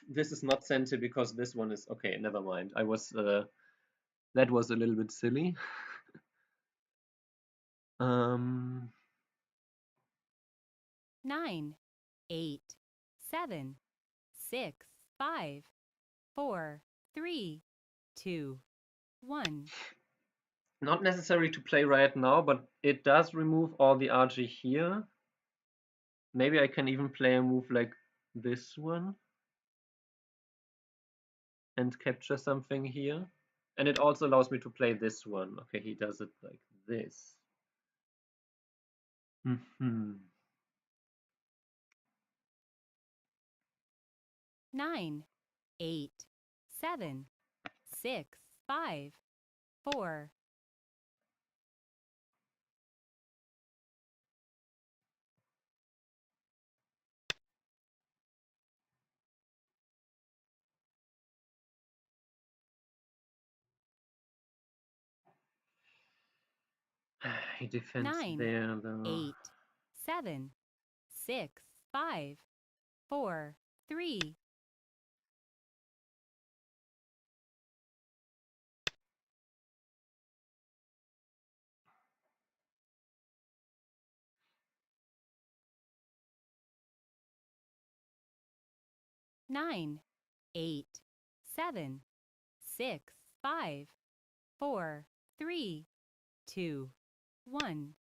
this is not Sente because this one is okay. Never mind. I was that was a little bit silly. 9, 8, 7, 6, 5, 4, 3, 2, 1. Not necessary to play right now, but it does remove all the RG here. Maybe I can even play a move like this one and capture something here. And it also allows me to play this one. Okay, he does it like this. 9, 8, 7, 6, 5, 4. He defends 9, there though. 8, 7, 6, 5, 4, 3. 9, 8, 7, 6, 5, 4, 3, 2, 1.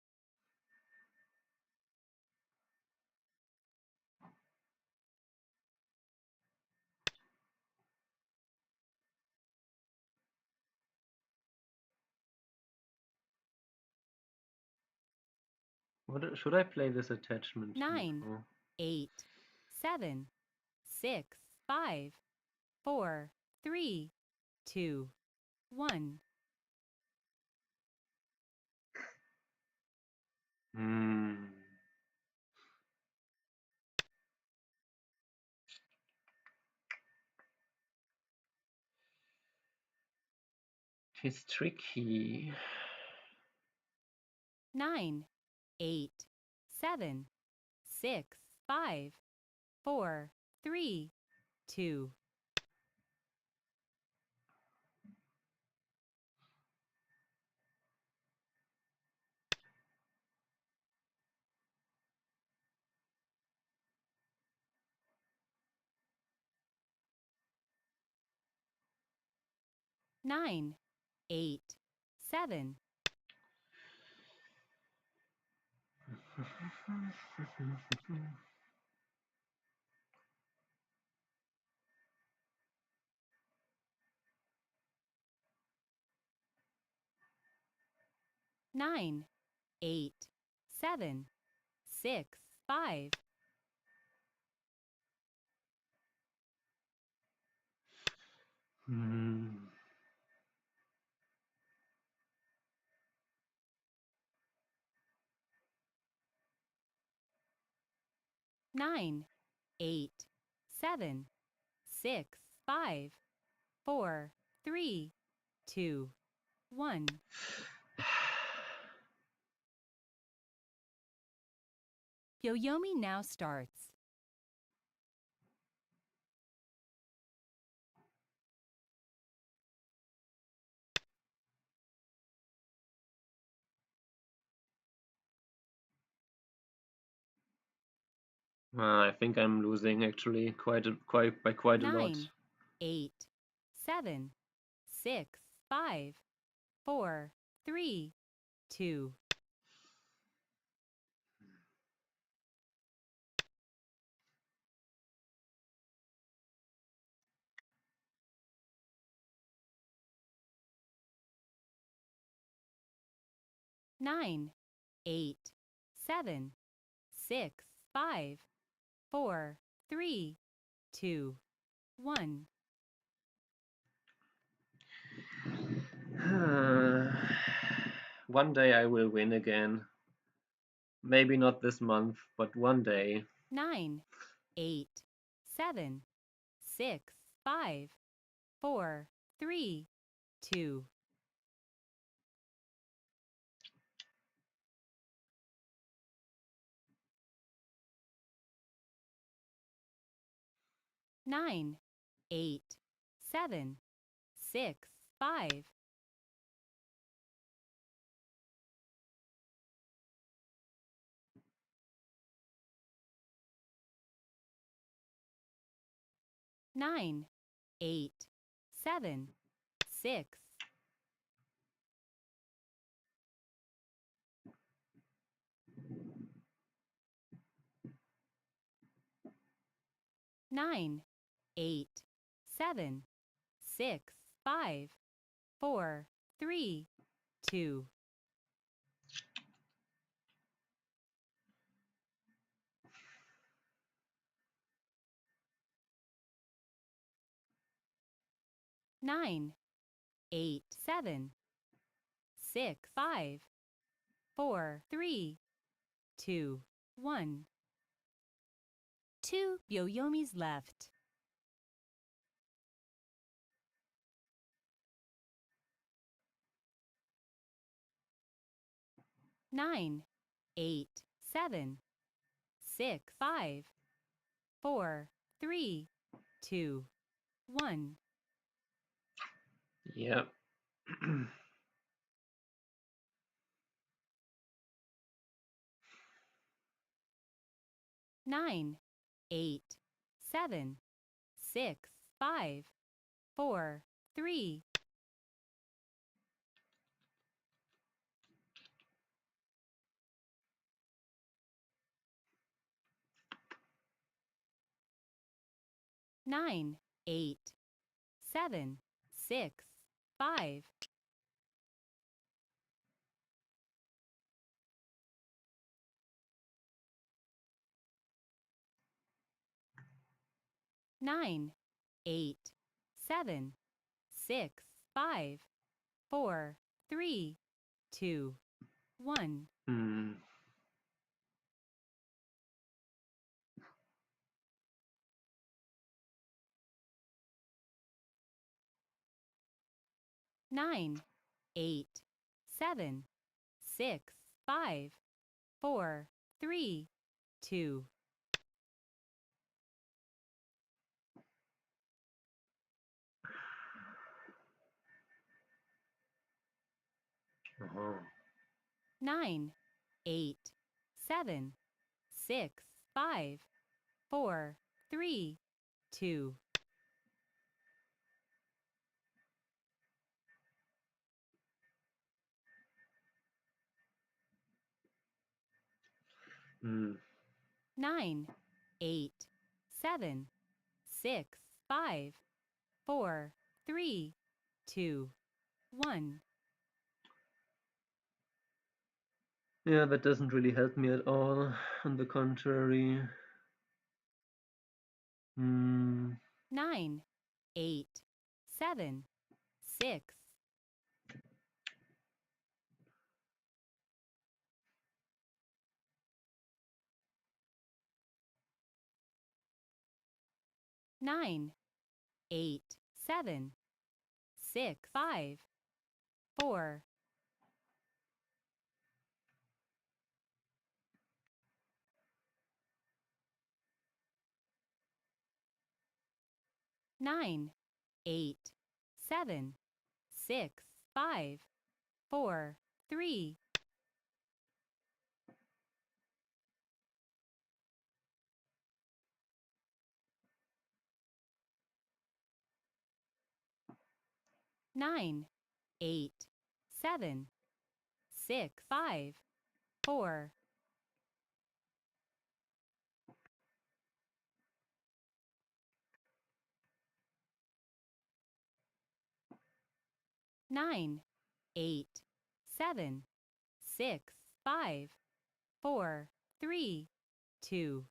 What should I play this attachment? 9, now? 8, 7, 6, 5, 4, 3, 2, 1. Hmm. It's tricky. 9, 8, 7, 6, 5, 4, 3, 2. 9, 8, 7. 9, 8, 7, 6, 5. Hmm. 9, 8, 7, 6, 5, 4, 3, 2, 1. Yoyomi now starts. I think I'm losing actually by quite a lot. 9, 8, 7, 6, 5, 4, 3, 2. 9, 8, 7, 6, 5, 4, 3, 2, 1. One day I will win again. Maybe not this month, but one day. 9, 8, 7, 6, 5, 4, 3, 2. 9, 8, 7, 6, 5. 9, 8, 7, 6. 9, 8, 7, 6, 5, 4, 3, 2. 9, 8, 7, 6, 5, 4, 3, 2, 1. 2 Yoyomis left. 9, 8, 7, 6, 5, 4, 3, 2, 1. Yeah. 9, 8, 7, 6, 5, 4, 3. 9, 8, 7, 6, 5. 9, 8, 7, 6, 5, 4, 3, 2, 1. Hmm. 9, 8, 7, 6, 5, 4, 3, 2. Oh. 9, 8, 7, 6, 5, 4, 3, 2. Hmm. 9, 8, 7, 6, 5, 4, 3, 2, 1. Yeah, that doesn't really help me at all. On the contrary. 9, 8, 7, 6. 9, 8, 7, 6, 5, 4. 9, 8, 7, 6, 5, 4, 3. 9, 8, 7, 6, 5, 4. 9, 8, 7, 6, 5, 4, 3, 2.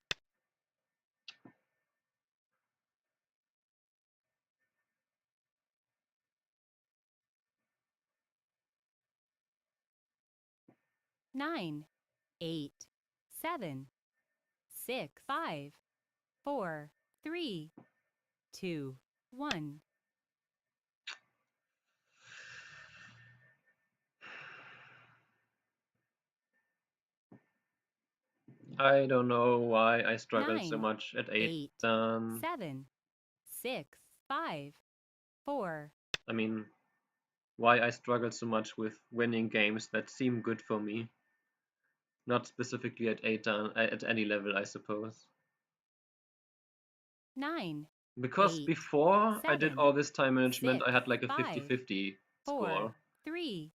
9, 8, 7, 6, 5, 4, 3, 2, 1. I don't know why I struggled so 9, much at 8 8, dan. 7, 6, 5, 4. I mean, why I struggled so much with winning games that seem good for me. Not specifically at 8 dan, at any level, I suppose. 9, Because 8, before I did 7, all this time management, 6, I had like a 5, 50-50 4, score. 3,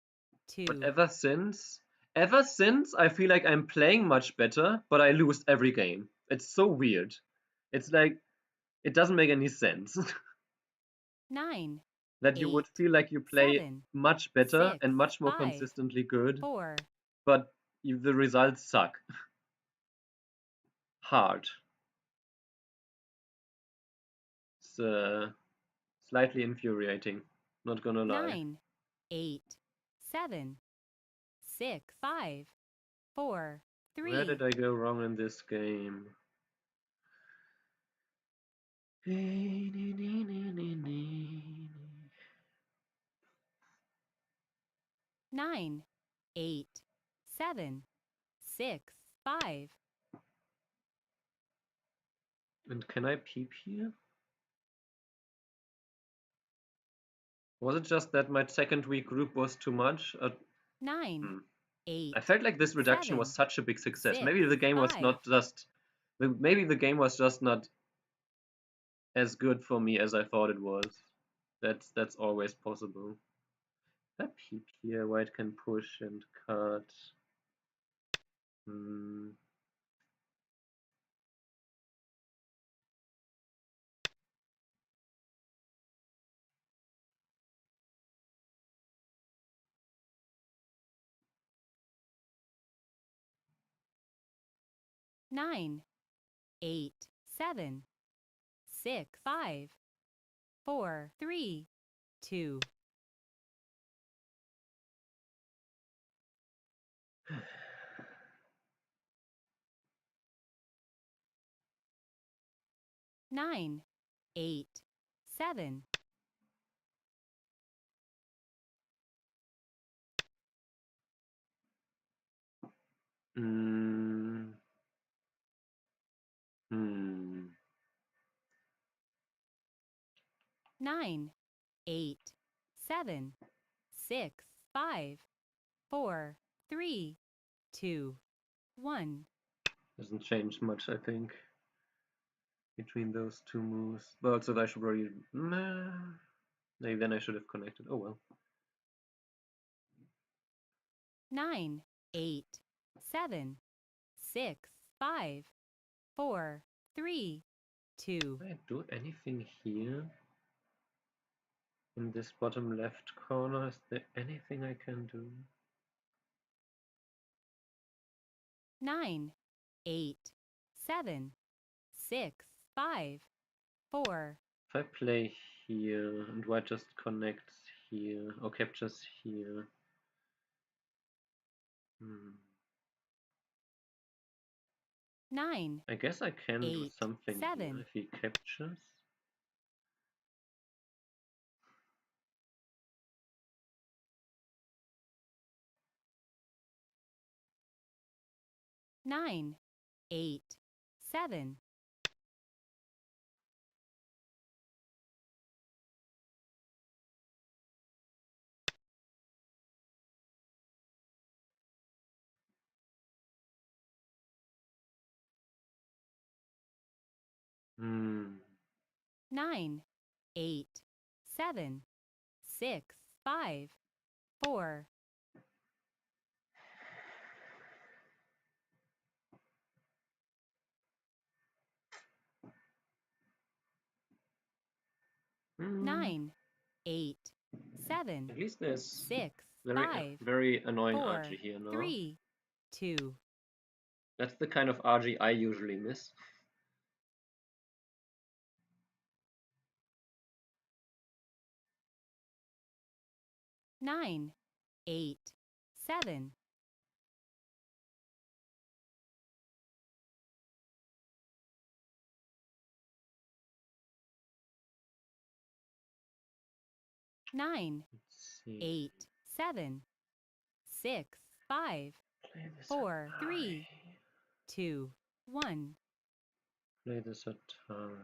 But 2. ever since, I feel like I'm playing much better, but I lose every game. It's so weird. It's like, it doesn't make any sense. 9, That you would 8, feel like you play 7, much better 6, and much more 5, consistently good, 4. but the results suck. Hard. It's slightly infuriating, not gonna lie. 9, 8, 7, 6, 5, 4, Where 3. did I go wrong in this game? 9, 8, 7, 6, 5. And can I peep here? Was it just that my second week group was too much? 9, Hmm. 8, I felt like this reduction was 7, such a big success. 6, Maybe the game was 5. not just. Maybe the game was just not as good for me as I thought it was. That's always possible. If I peep here, white can push and cut. Hmm. 9, 8, 7, 6, 5, 4, 3, 2. 9, 8, 7, Mm. Hmm. 9, 8, 7, 6, 5, 4, 3, 2, 1. Doesn't change much, I think, between those two moves. Well, so I should probably. Maybe then I should have connected. Oh well. 9, 8, 7, 6, 5, 4, 3, 2. Can I do anything here? In this bottom left corner, is there anything I can do? 9, 8, 7, 6, 5, 4. If I play here and white just connects here or captures here. Hmm. 9, I guess I can do 8, something here 7. if he captures. 9, 8, 7. 9, 8, 7, 6, 5, 4. Hmm. 9, 8, 7, At least there's 6, very 5, very annoying 4, RG here now. 3, 2. That's the kind of RG I usually miss. 9, 8, 7. 9, Let's see. 8, 7, 6, 5, Play this 4, 3, Atari. 2, 1. Play this Atari.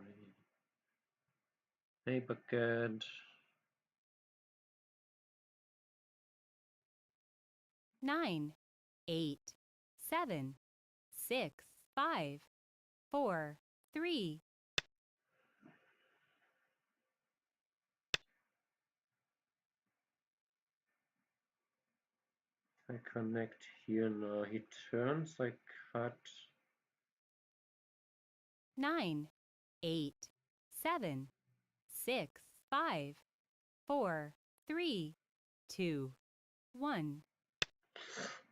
Hey, Bucket. 9, 8, 7, 6, 5, 4, 3. I connect here now. He turns, I cut. 9, 8, 7, 6, 5, 4, 3, 2, 1.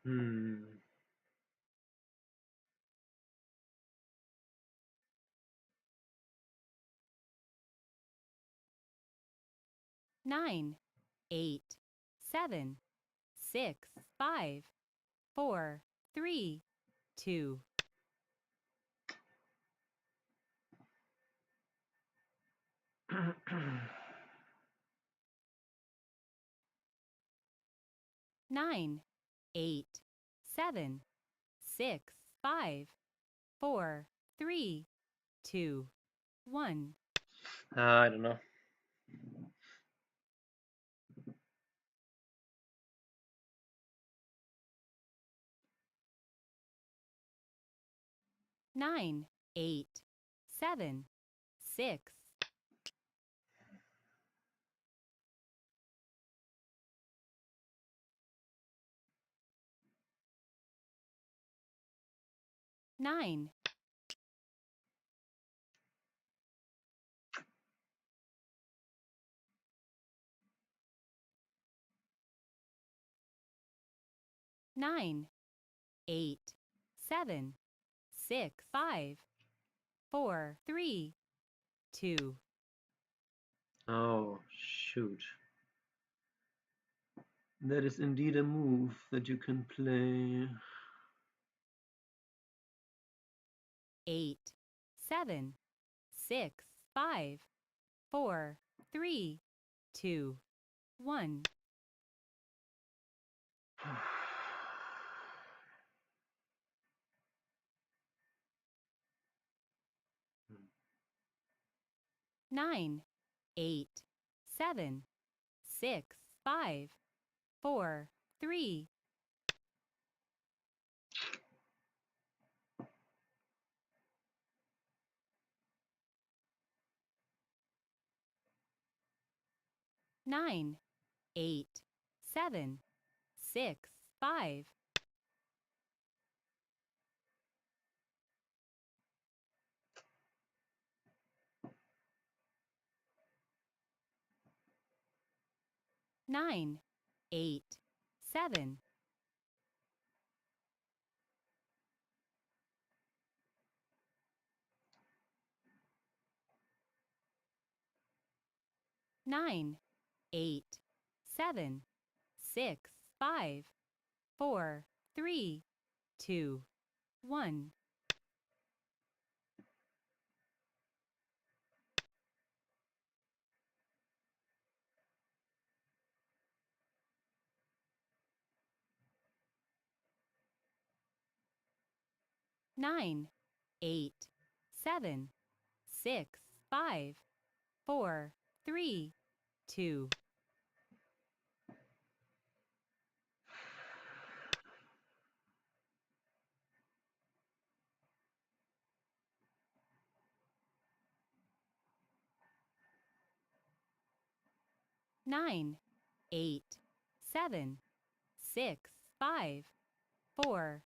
Hmm. 9, 8, 7, 6, 5, 4, 3, 2. 9, 8, 7, 6, 5, 4, 3, 2, 1. I don't know. 9, 8, 7, 6. 9, 9, 8, 7, 6, 5, 4, 3, 2. Oh, shoot. That is indeed a move that you can play. 8, 7, 6, 5, 4, 3, 2, 1. 9, 8, 7, 6, 5, 4, 3, 9, 8, 7, 6, 5, 9, 8, 7, 9, 8, 7, 6, 5, 4, 3, 2, 1. 9, 8, 7, 6, 5, 4, 3, 2, 9, 8, 7, 6, 5, 4,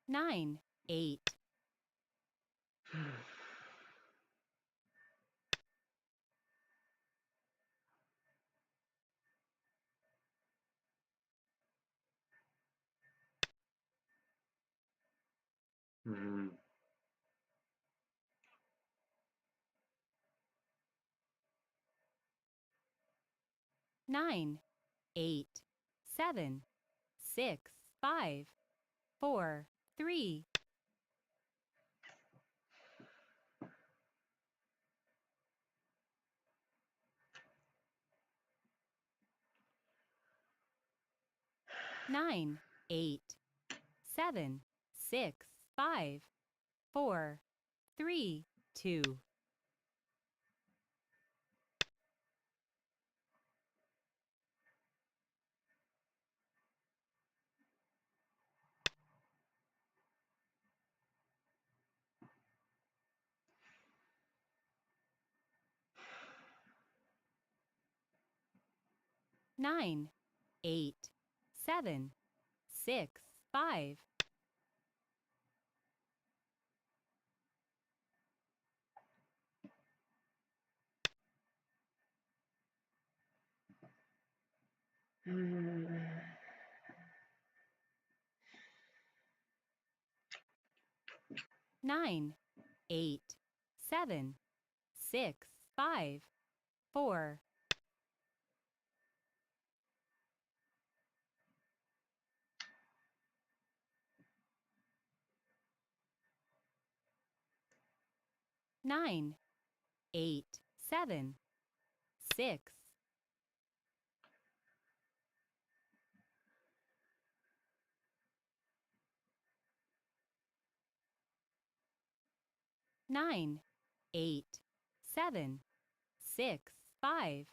9, 8, Hmm. 9, 8, 7, 6, 5, 4, 3, 9, 8, 7, 6, 5, 4, 3, 2, 9, 8, 7, 6, 5, 9, 8, 7, 6, 5, 4, 9, 8, 7, 6, 9, 8, 7, 6, 5,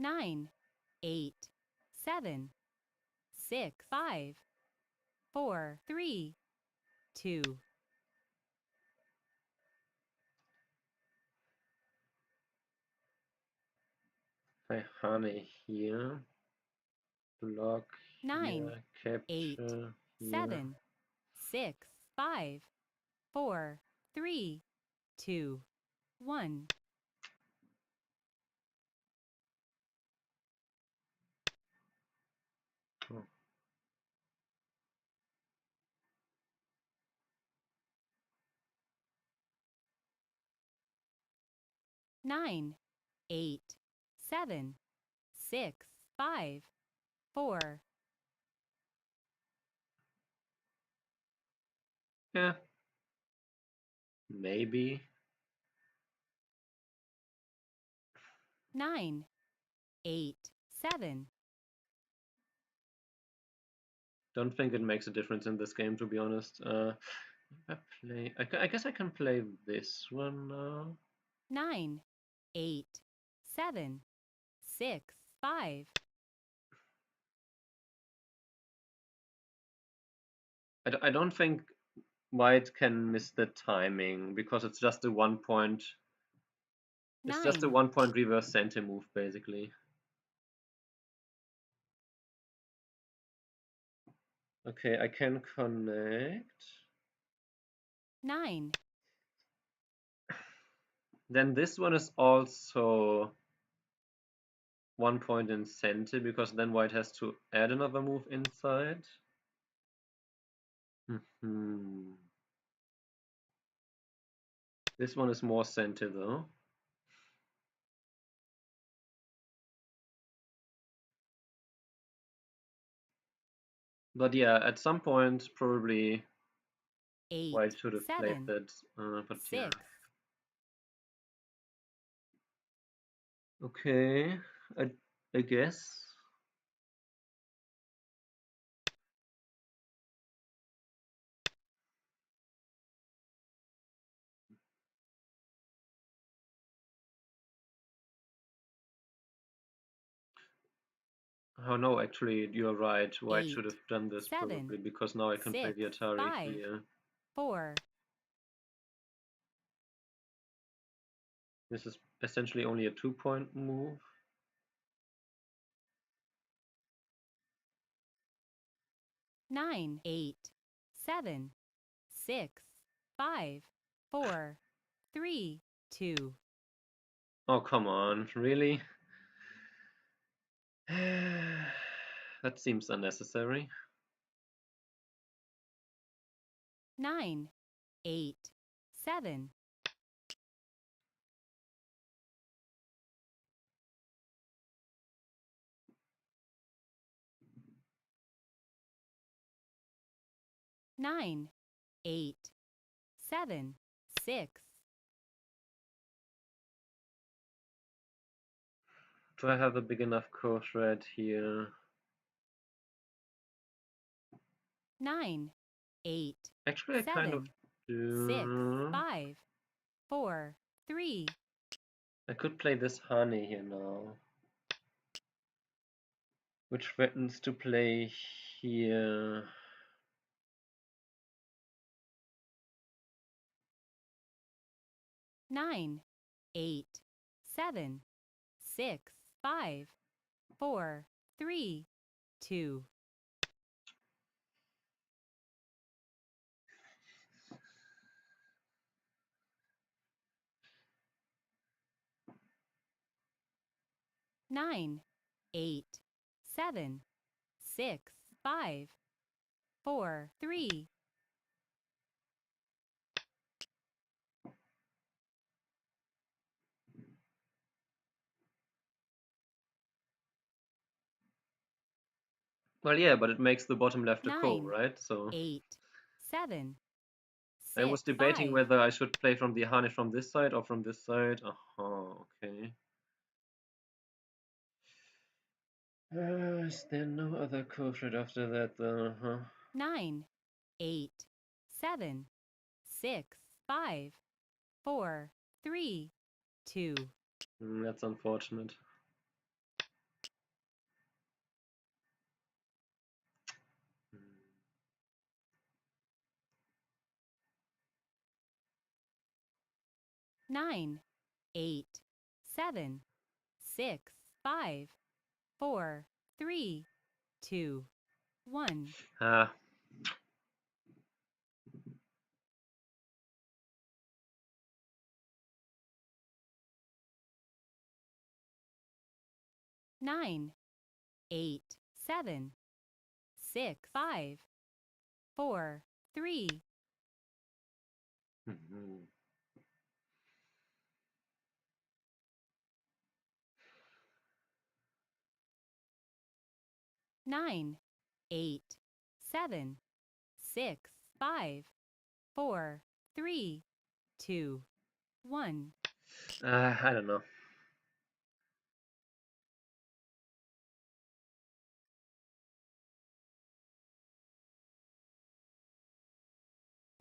9, 8, 7, 6, 5, 4, 3, 2, I honey here, block 9, here, 8, capture here. 7, 6, 5, 4, 3, 2, 1. 9, 8, 7, 6, 5, 4, Yeah. Maybe. 9, 8, 7. Don't think it makes a difference in this game, to be honest. I guess I can play this one now. 9, 8, 7, 6, 5. I don't think white can miss the timing because it's just a 1 point. It's just a 9, 1 point reverse center move, basically. Okay, I can connect. 9, Then this one is also 1 point in center because then white has to add another move inside. This one is more center though. But yeah, at some point probably 8, white should have played 7, that. But yeah. 6. Okay, I guess. Oh no, actually, you're right. White 8, should have done this 7, probably because now I can play 6, the Atari 5, here. 4. This is essentially only a 2 point move. Nine, 8, 7, 6, 5, 4, 3, 2. Oh, come on, really? That seems unnecessary. 9, 8, 7. 9, 8, 7, 6. Do I have a big enough core thread here? 9, 8, Actually, I kind of 7, 6, do. 5, 4, 3. I could play this honey here now, which threatens to play here. Nine, 8, 7, 6, 5, 4, 3, 2. 9, 8, 7, 6, 5, 4, 3. Well, yeah, but it makes the bottom left a core, 9, right? So 8, 7, I was 6, debating 5. whether I should play from the honey from this side or from this side. Okay. Is there no other core thread after that? 9, 8, 7, 6, 5, 4, 3, 2. That's unfortunate. 9, 8, 7, 6, 5, 4, 3, 2, 1. Ah, 9, 8, 7, 6, 5, 4, 3. mhm. 9, 8, 7, 6, 5, 4, 3, 2, 1. I don't know.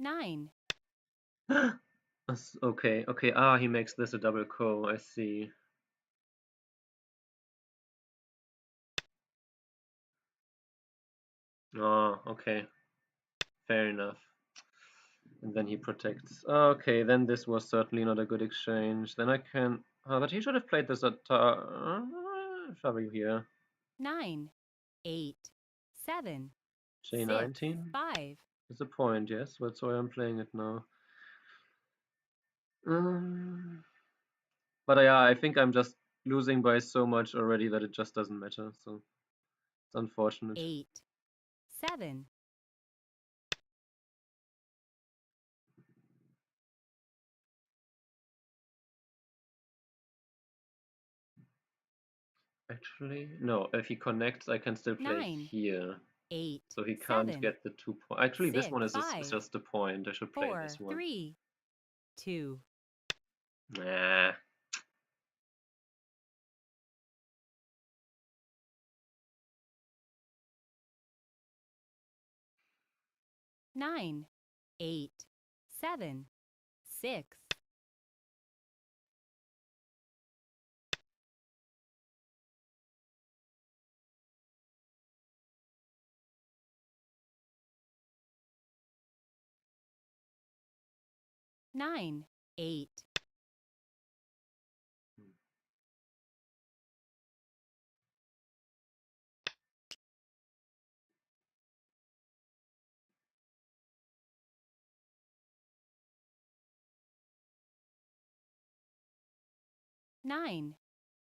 Nine. Okay, okay. He makes this a double ko. I see. Okay. Fair enough. And then he protects. Okay, then this was certainly not a good exchange. Then I can. But he should have played this at W here. 9, 8, 7, 6, J19 5. is a point, yes. That's why I'm playing it now. But yeah, I think I'm just losing by so much already that it just doesn't matter. So it's unfortunate. 8, 7. Actually, no. If he connects, I can still play 9, here. 8, So he can't 7, get the 2 points. Actually, this 6, one is 5, just a point. I should play this 4, one. 3, 2. Nah. 9, 8, 7, 6. Nine, 8. Nine,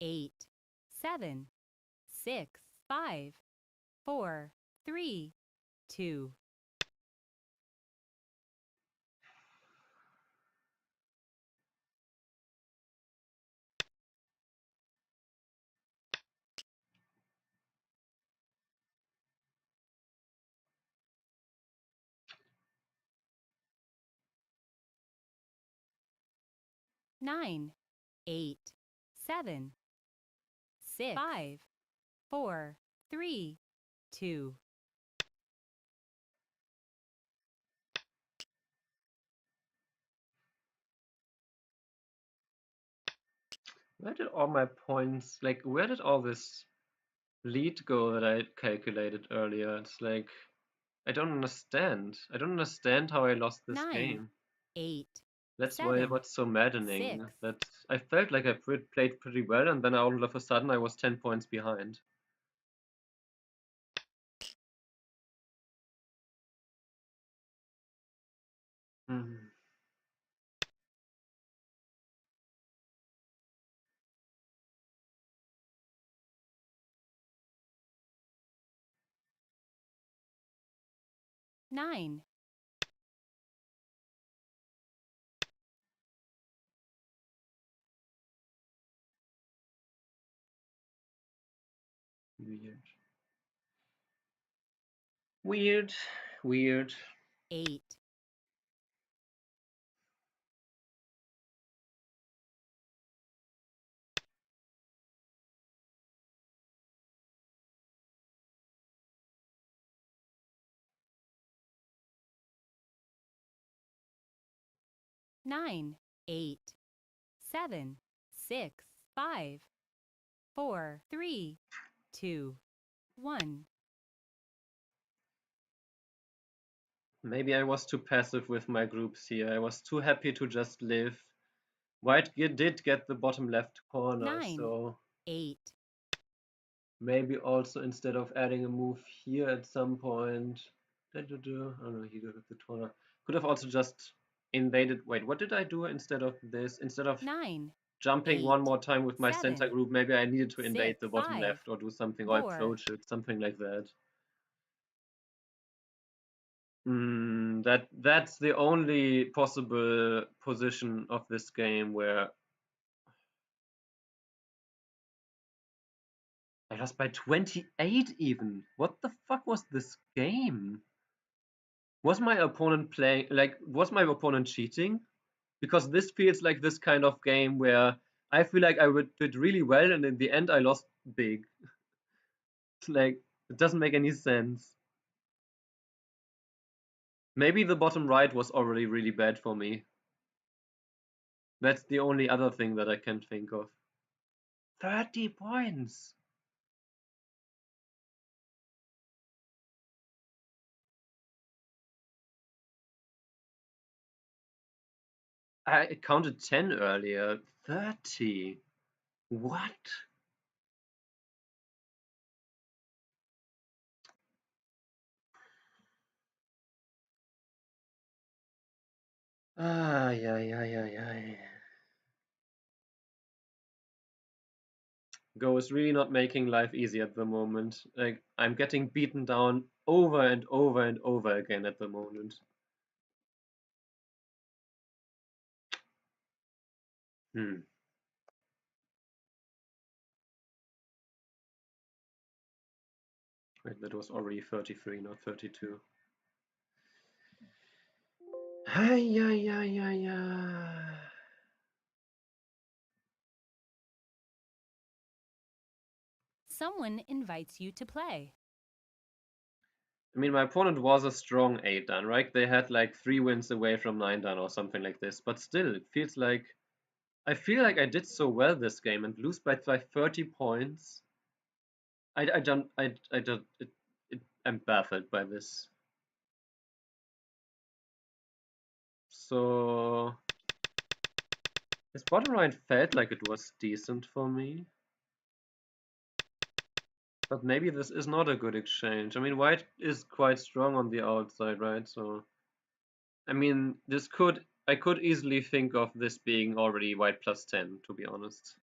8, 7, 6, 5, 4, 3, 2. Nine, 8, 7, 6, 5, 4, 3, 2. Where did all my points, like, where did all this lead go that I calculated earlier? It's like, I don't understand. I don't understand how I lost this 9, game. 8, That's why 7, what's so maddening. 6. That I felt like I played pretty well, and then all of a sudden I was 10 points behind. Mhm. 9. Weird. Weird. Weird. 8. Nine, 8, 7, 6, 5, 4, 3, 2, 1. Maybe I was too passive with my groups here. I was too happy to just live. White did get the bottom left corner, 9, so 8. maybe also instead of adding a move here at some point. Oh no, he got the corner. Could have also just invaded. Wait, what did I do instead of this? Instead of 9, jumping 8, one more time with my center 7, group, maybe I needed to invade 6, the bottom 5, left or do something, or 4. approach it, something like that. That's the only possible position of this game where I lost by 28 even. What the fuck was this game? Was my opponent playing, like, was my opponent cheating? Because this feels like this kind of game where I feel like I did really well and in the end I lost big. Like, it doesn't make any sense. Maybe the bottom right was already really bad for me. That's the only other thing that I can think of. 30 points! I counted 10 earlier. 30? What? Ay, ay, ay, ay, ay. Go is really not making life easy at the moment. Like, I'm getting beaten down over and over and over again at the moment. Hmm. Wait, that was already 33, not 32. Ay, ay, ay, ay, ay. Someone invites you to play. I mean, my opponent was a strong 8 dan, right? They had like 3 wins away from 9 dan or something like this. But still, it feels like I feel like I did so well this game and lose by 30 points. I don't, I'm baffled by this. So this bottom right felt like it was decent for me. But maybe this is not a good exchange. I mean, white is quite strong on the outside, right? So, I mean, I could easily think of this being already white plus 10, to be honest.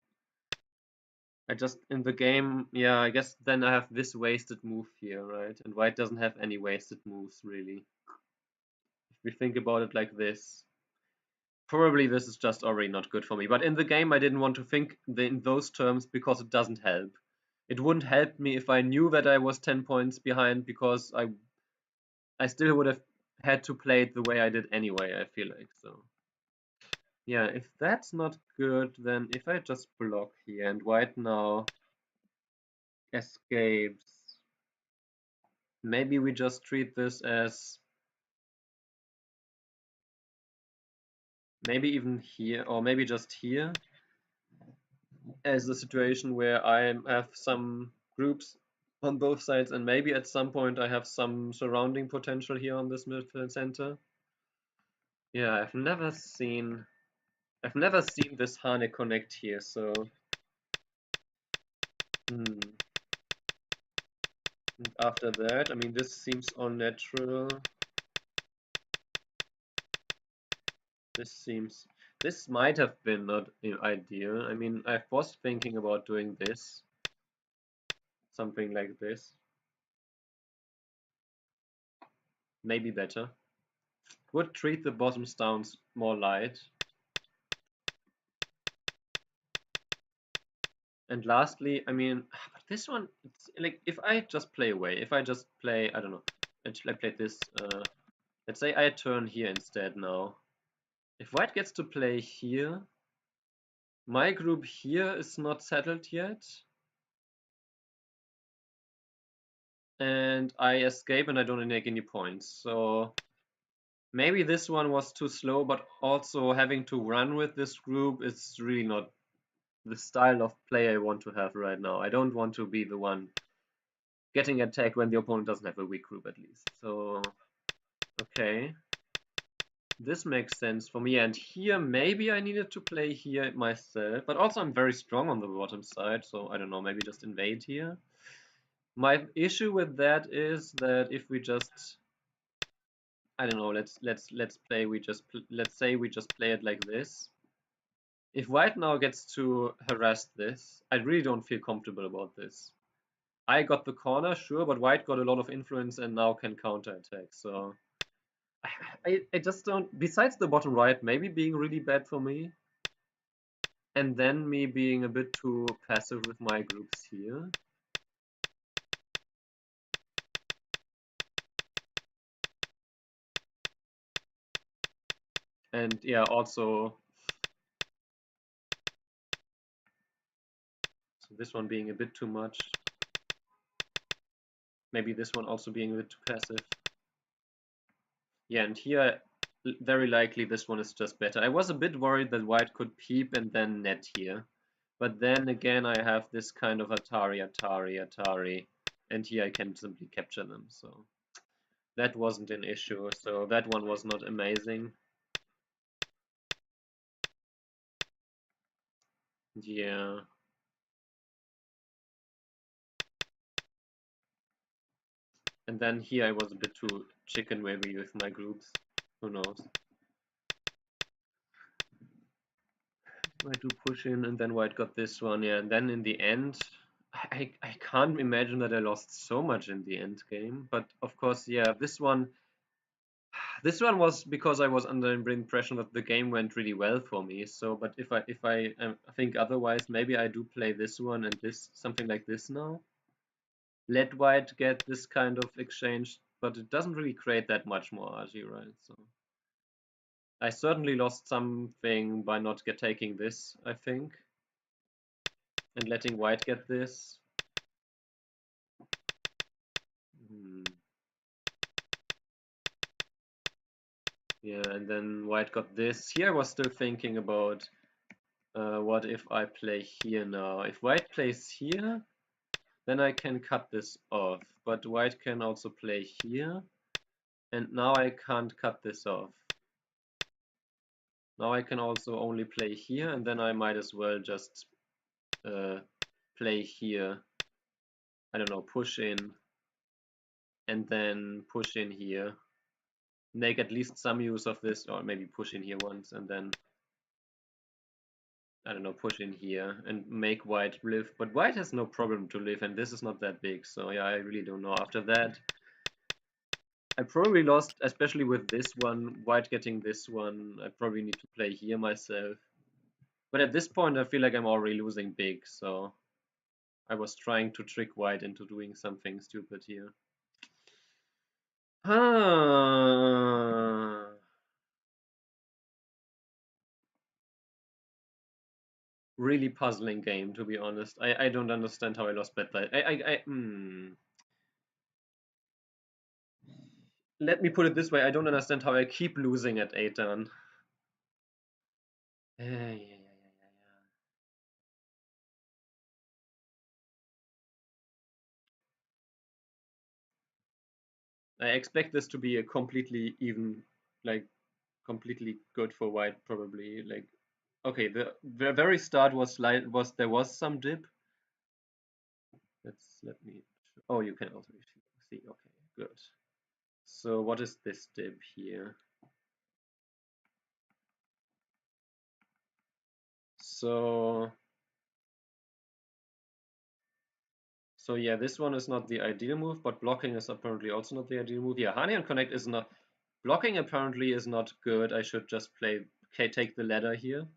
I just, in the game, yeah, I guess then I have this wasted move here, right? And white doesn't have any wasted moves, really. If we think about it like this. Probably this is just already not good for me. But in the game, I didn't want to think in those terms because it doesn't help. It wouldn't help me if I knew that I was 10 points behind because I still would have had to play it the way I did anyway, I feel like. So yeah, if that's not good, then if I just block here and white now escapes, maybe we just treat this as maybe even here or maybe just here as a situation where I have some groups on both sides and maybe at some point I have some surrounding potential here on this midfield center. Yeah, I've never seen this Hane connect here, so and after that, I mean this seems unnatural. This might have been not ideal. I mean I was thinking about doing this. Something like this. Maybe better. Would treat the bottom stance more light. And lastly, I mean, but this one, it's like if I just play away, if I just play, I don't know, I played this, let's say I turn here instead now. If white gets to play here, my group here is not settled yet. And I escape and I don't make any points. So maybe this one was too slow, but also having to run with this group is really not the style of play I want to have right now. I don't want to be the one getting attacked when the opponent doesn't have a weak group at least. So, okay. This makes sense for me. And here, maybe I needed to play here myself. But also I'm very strong on the bottom side. So, I don't know, maybe just invade here. My issue with that is that if we just... I don't know, let's play, let's say we just play it like this. If white now gets to harass this, I really don't feel comfortable about this. I got the corner, sure, but white got a lot of influence and now can counterattack. So I just don't. Besides the bottom right, maybe being really bad for me, and then me being a bit too passive with my groups here. And yeah, also so this one being a bit too much. Maybe this one also being a bit too passive. Yeah, and here very likely this one is just better. I was a bit worried that white could peep and then net here. But then again I have this kind of Atari, and here I can simply capture them, so that wasn't an issue. So that one was not amazing. Yeah. And then here I was a bit too chicken wavy with my groups. Who knows? I do push in and then white got this one, yeah. And then in the end, I can't imagine that I lost so much in the end game. But of course, yeah, this one was because I was under the impression that the game went really well for me. So, but if I think otherwise, maybe I do play this one and this something like this now. Let white get this kind of exchange, but it doesn't really create that much more RG, right? So I certainly lost something by not taking this, I think, and letting white get this. Yeah, and then white got this. Here I was still thinking about what if I play here now. If white plays here, then I can cut this off. But white can also play here. And now I can't cut this off. Now I can also only play here, and then I might as well just play here. I don't know, push in, and then push in here. Make at least some use of this, or maybe push in here once, and then I don't know, push in here and make white live. But white has no problem to live, and this is not that big, so yeah, I really don't know. After that, I probably lost, especially with this one, white getting this one. I probably need to play here myself. But at this point, I feel like I'm already losing big, so I was trying to trick white into doing something stupid here. Ah. Really puzzling game, to be honest. I don't understand how I lost bet light. Let me put it this way, I don't understand how I keep losing at Eitan. Yeah. I expect this to be a completely even, like, completely good for white, probably. Like, okay, the very start was there was some dip. Let me. Oh, you can also see. Okay, good. So what is this dip here? So yeah, this one is not the ideal move, but blocking is apparently also not the ideal move. Yeah, Honey and Connect is not blocking. Apparently is not good. I should just take the ladder here,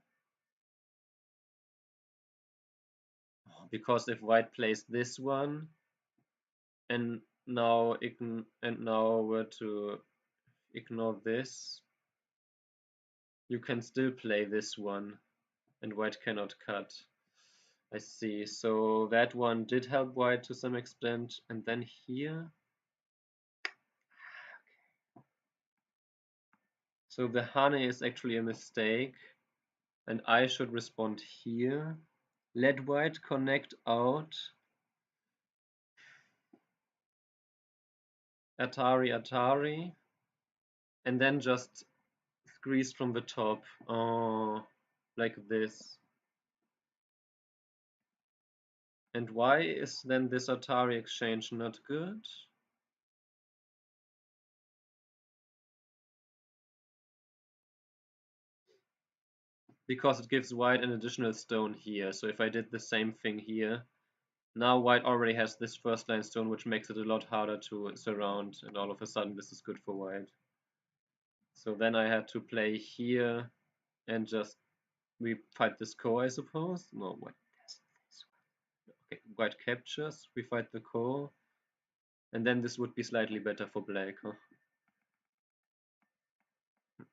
because if white plays this one and now were to ignore this, you can still play this one, and white cannot cut. I see. So that one did help white to some extent, and then here. So the honey is actually a mistake, and I should respond here. Let white connect out. Atari, and then just squeeze from the top. Oh, like this. And why is then this Atari exchange not good? Because it gives white an additional stone here. So if I did the same thing here, now white already has this first line stone, which makes it a lot harder to surround, and all of a sudden this is good for white. So then I had to play here and just we fight this core, I suppose. No, white has this one. Okay, white captures, we fight the core, and then this would be slightly better for black, huh?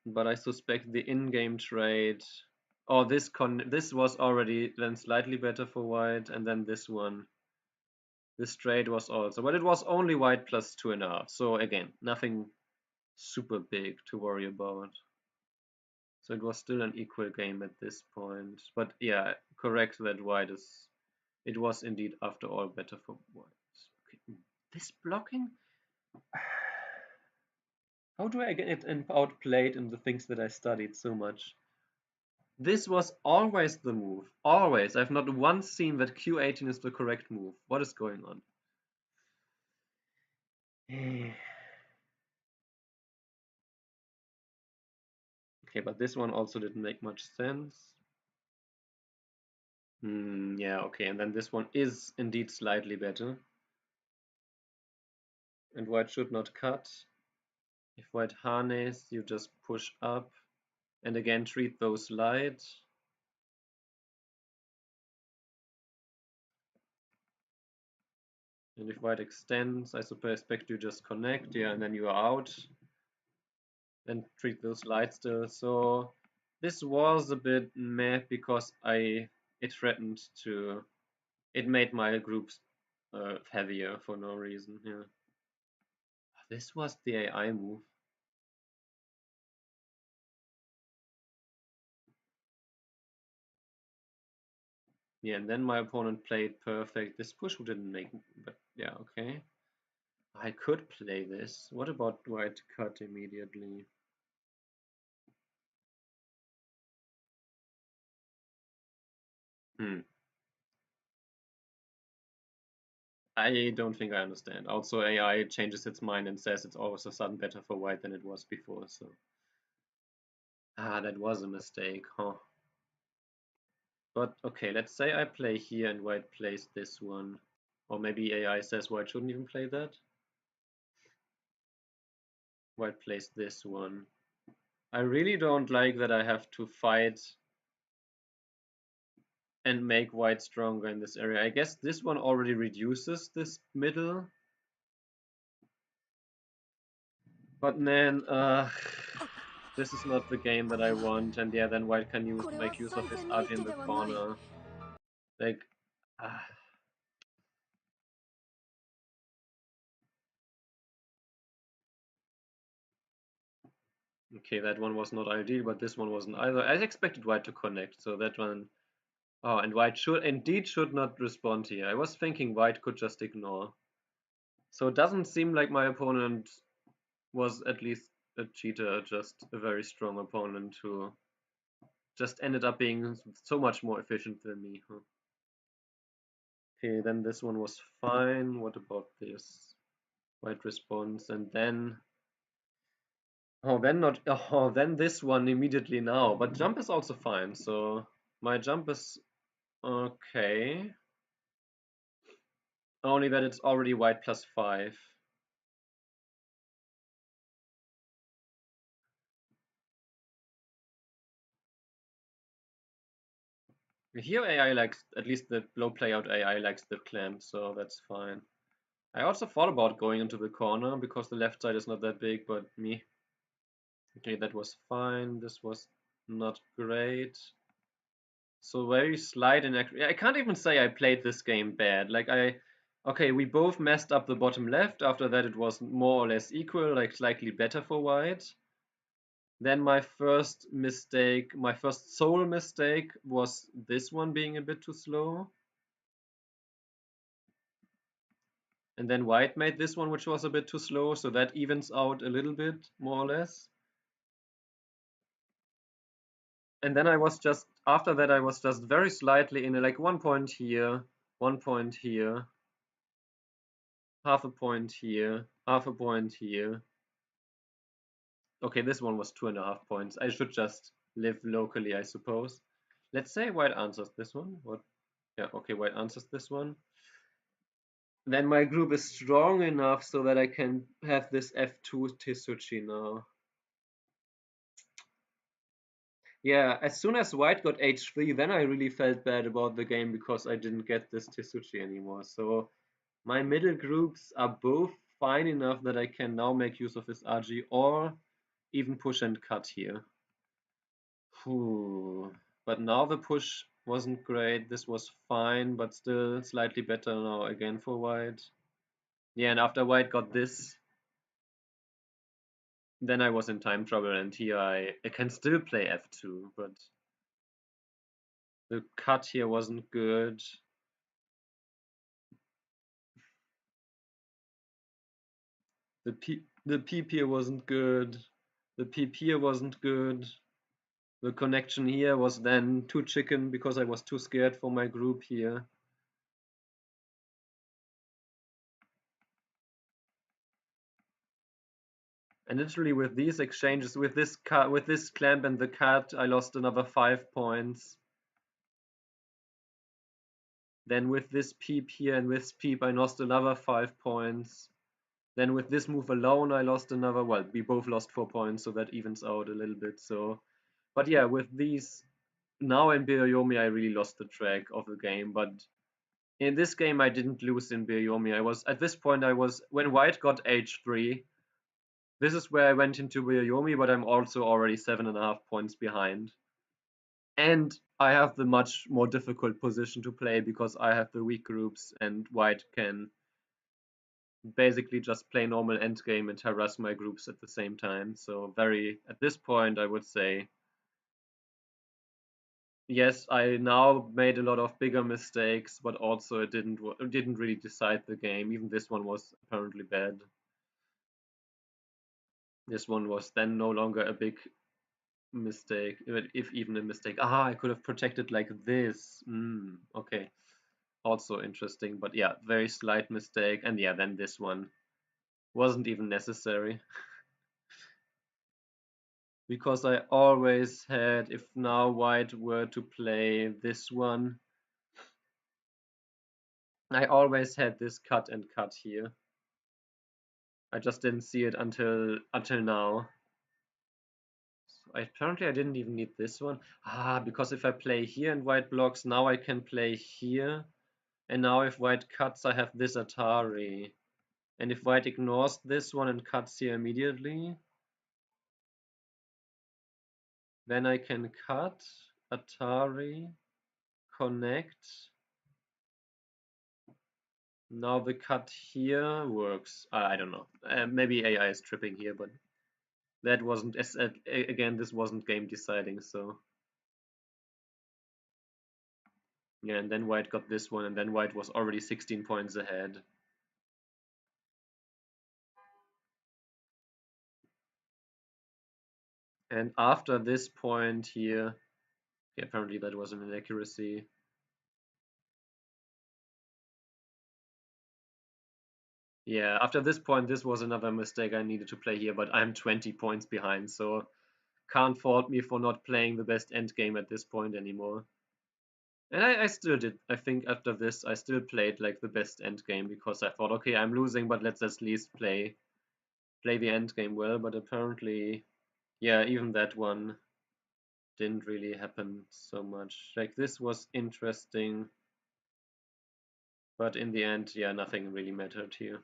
but I suspect the in-game trade. Oh, this was already then slightly better for white, and then this one. This trade was also, but it was only white plus 2.5. So again, nothing super big to worry about. So it was still an equal game at this point. But yeah, correct that white is. It was indeed, after all, better for white. Okay. This blocking. How do I get it outplayed in the things that I studied so much? This was always the move. Always. I've not once seen that Q18 is the correct move. What is going on? Okay, but this one also didn't make much sense. Yeah, okay, and then this one is indeed slightly better. And white should not cut. If white harness, you just push up and again treat those light. And if white extends, I suspect you just connect, yeah, and then you are out. And treat those lights still. So this was a bit meh because it threatened to, it made my groups heavier for no reason here. This was the AI move. Yeah, and then my opponent played perfect. This push didn't make, but yeah, okay. I could play this. What about white cut immediately? I don't think I understand. Also, AI changes its mind and says it's all of a sudden better for white than it was before, so. That was a mistake, huh? But okay, let's say I play here and white plays this one. Or maybe AI says white shouldn't even play that. White plays this one. I really don't like that I have to fight and make white stronger in this area. I guess this one already reduces this middle. But then, this is not the game that I want. And yeah, then white can make use of his Aji in the corner. Like, ah. Okay, that one was not ideal, but this one wasn't either. I expected white to connect, so that one. Oh, and white should not respond here. I was thinking white could just ignore. So it doesn't seem like my opponent was at least a cheater, just a very strong opponent who just ended up being so much more efficient than me. Huh? Okay, then this one was fine. What about this? White response, and then then this one immediately now. But jump is also fine. So my jump is okay. Only that it's already white plus 5. Here AI likes, at least the low playout AI likes the clamp, so that's fine. I also thought about going into the corner because the left side is not that big, but me. Okay, that was fine. This was not great. So very slight and I can't even say I played this game bad. Okay, we both messed up the bottom left. After that, it was more or less equal, like slightly better for white. Then my first mistake, my first sole mistake was this one being a bit too slow. And then white made this one, which was a bit too slow, so that evens out a little bit, more or less. And then after that, I was just very slightly in, like 1 point here, 1 point here, half a point here, half a point here. Okay, this one was 2.5 points. I should just live locally, I suppose. Let's say white answers this one. What? Yeah, okay, white answers this one. Then my group is strong enough so that I can have this F2 Tisuchi now. Yeah, as soon as white got H3, then I really felt bad about the game because I didn't get this Tisuchi anymore. So my middle groups are both fine enough that I can now make use of his Aji, or even push and cut here. But now the push wasn't great. This was fine, but still slightly better now again for white. Yeah, and after white got this, then I was in time trouble, and here I can still play f2, but the cut here wasn't good. The peep here wasn't good. The peep here wasn't good. The connection here was then too chicken because I was too scared for my group here. And literally with these exchanges, with this clamp and the cut, I lost another 5 points. Then with this peep here and this peep, I lost another 5 points. Then with this move alone, I lost another, well, we both lost 4 points, so that evens out a little bit. So, but yeah, with these, now in Byo-Yomi, I really lost the track of the game. But in this game, I didn't lose in Byo-Yomi. I was, at this point, when white got h3, this is where I went into Byo-Yomi, but I'm also already 7.5 points behind. And I have the much more difficult position to play because I have the weak groups and white can basically just play normal endgame and harass my groups at the same time. So at this point, I would say, yes, I now made a lot of bigger mistakes, but also it didn't really decide the game. Even this one was apparently bad. This one was then no longer a big mistake, if even a mistake. I could have protected like this. Okay. Also interesting, but yeah, very slight mistake. And yeah, then this one wasn't even necessary. Because I always had, if now white were to play this one, I always had this cut and cut here. I just didn't see it until now. So apparently I didn't even need this one. Because if I play here and white blocks, now I can play here. And now if white cuts, I have this Atari. And if white ignores this one and cuts here immediately, then I can cut, Atari, connect. Now the cut here works. I don't know. Maybe AI is tripping here, but that wasn't, again, this wasn't game deciding, so. Yeah, and then white got this one, and then white was already 16 points ahead. And after this point here, okay, apparently that was an inaccuracy. Yeah, after this point, this was another mistake I needed to play here, but I'm 20 points behind, so can't fault me for not playing the best endgame at this point anymore. And I still did. I think after this, I still played like the best endgame because I thought, okay, I'm losing, but let's at least play the endgame well. But apparently, yeah, even that one didn't really happen so much. Like this was interesting, but in the end, yeah, nothing really mattered here.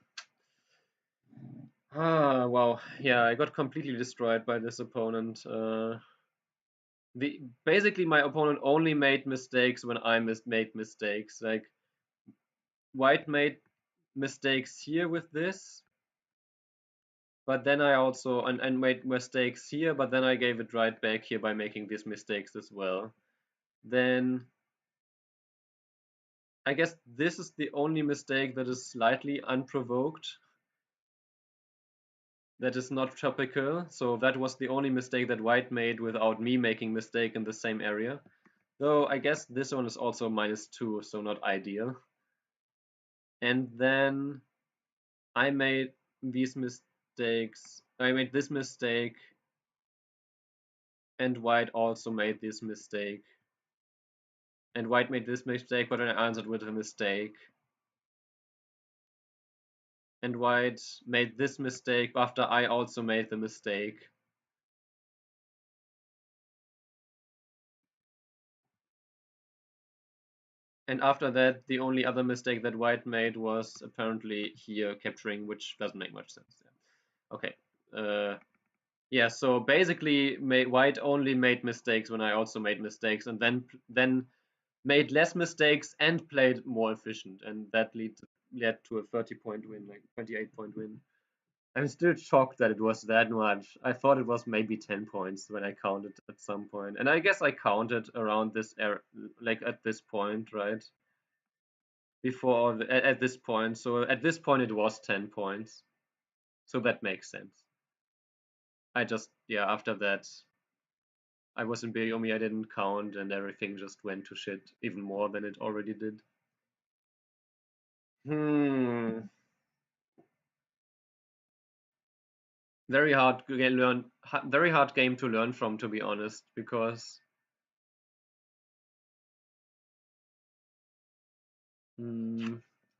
Wow. Yeah, I got completely destroyed by this opponent. Basically my opponent only made mistakes when I made mistakes. Like white made mistakes here with this, but then I also and made mistakes here, but then I gave it right back here by making these mistakes as well. Then I guess this is the only mistake that is slightly unprovoked, that is not topical. So that was the only mistake that white made without me making mistake in the same area. Though I guess this one is also -2, so not ideal. And then I made these mistakes. I made this mistake, and white also made this mistake. And white made this mistake, but I answered with a mistake. And white made this mistake after I also made the mistake. And after that, the only other mistake that white made was apparently here capturing, which doesn't make much sense. Okay. Yeah, so basically white only made mistakes when I also made mistakes, and then made less mistakes and played more efficient, and that led to a 30-point win, like 28-point win. I'm still shocked that it was that much. I thought it was maybe 10 points when I counted at some point. And I guess I counted around this era, like at this point, right? Before, at this point. So at this point, it was 10 points. So that makes sense. I just, yeah, after that, I was in Bayomi, I didn't count, and everything just went to shit even more than it already did. Hmm. Very hard very hard game to learn from, to be honest, because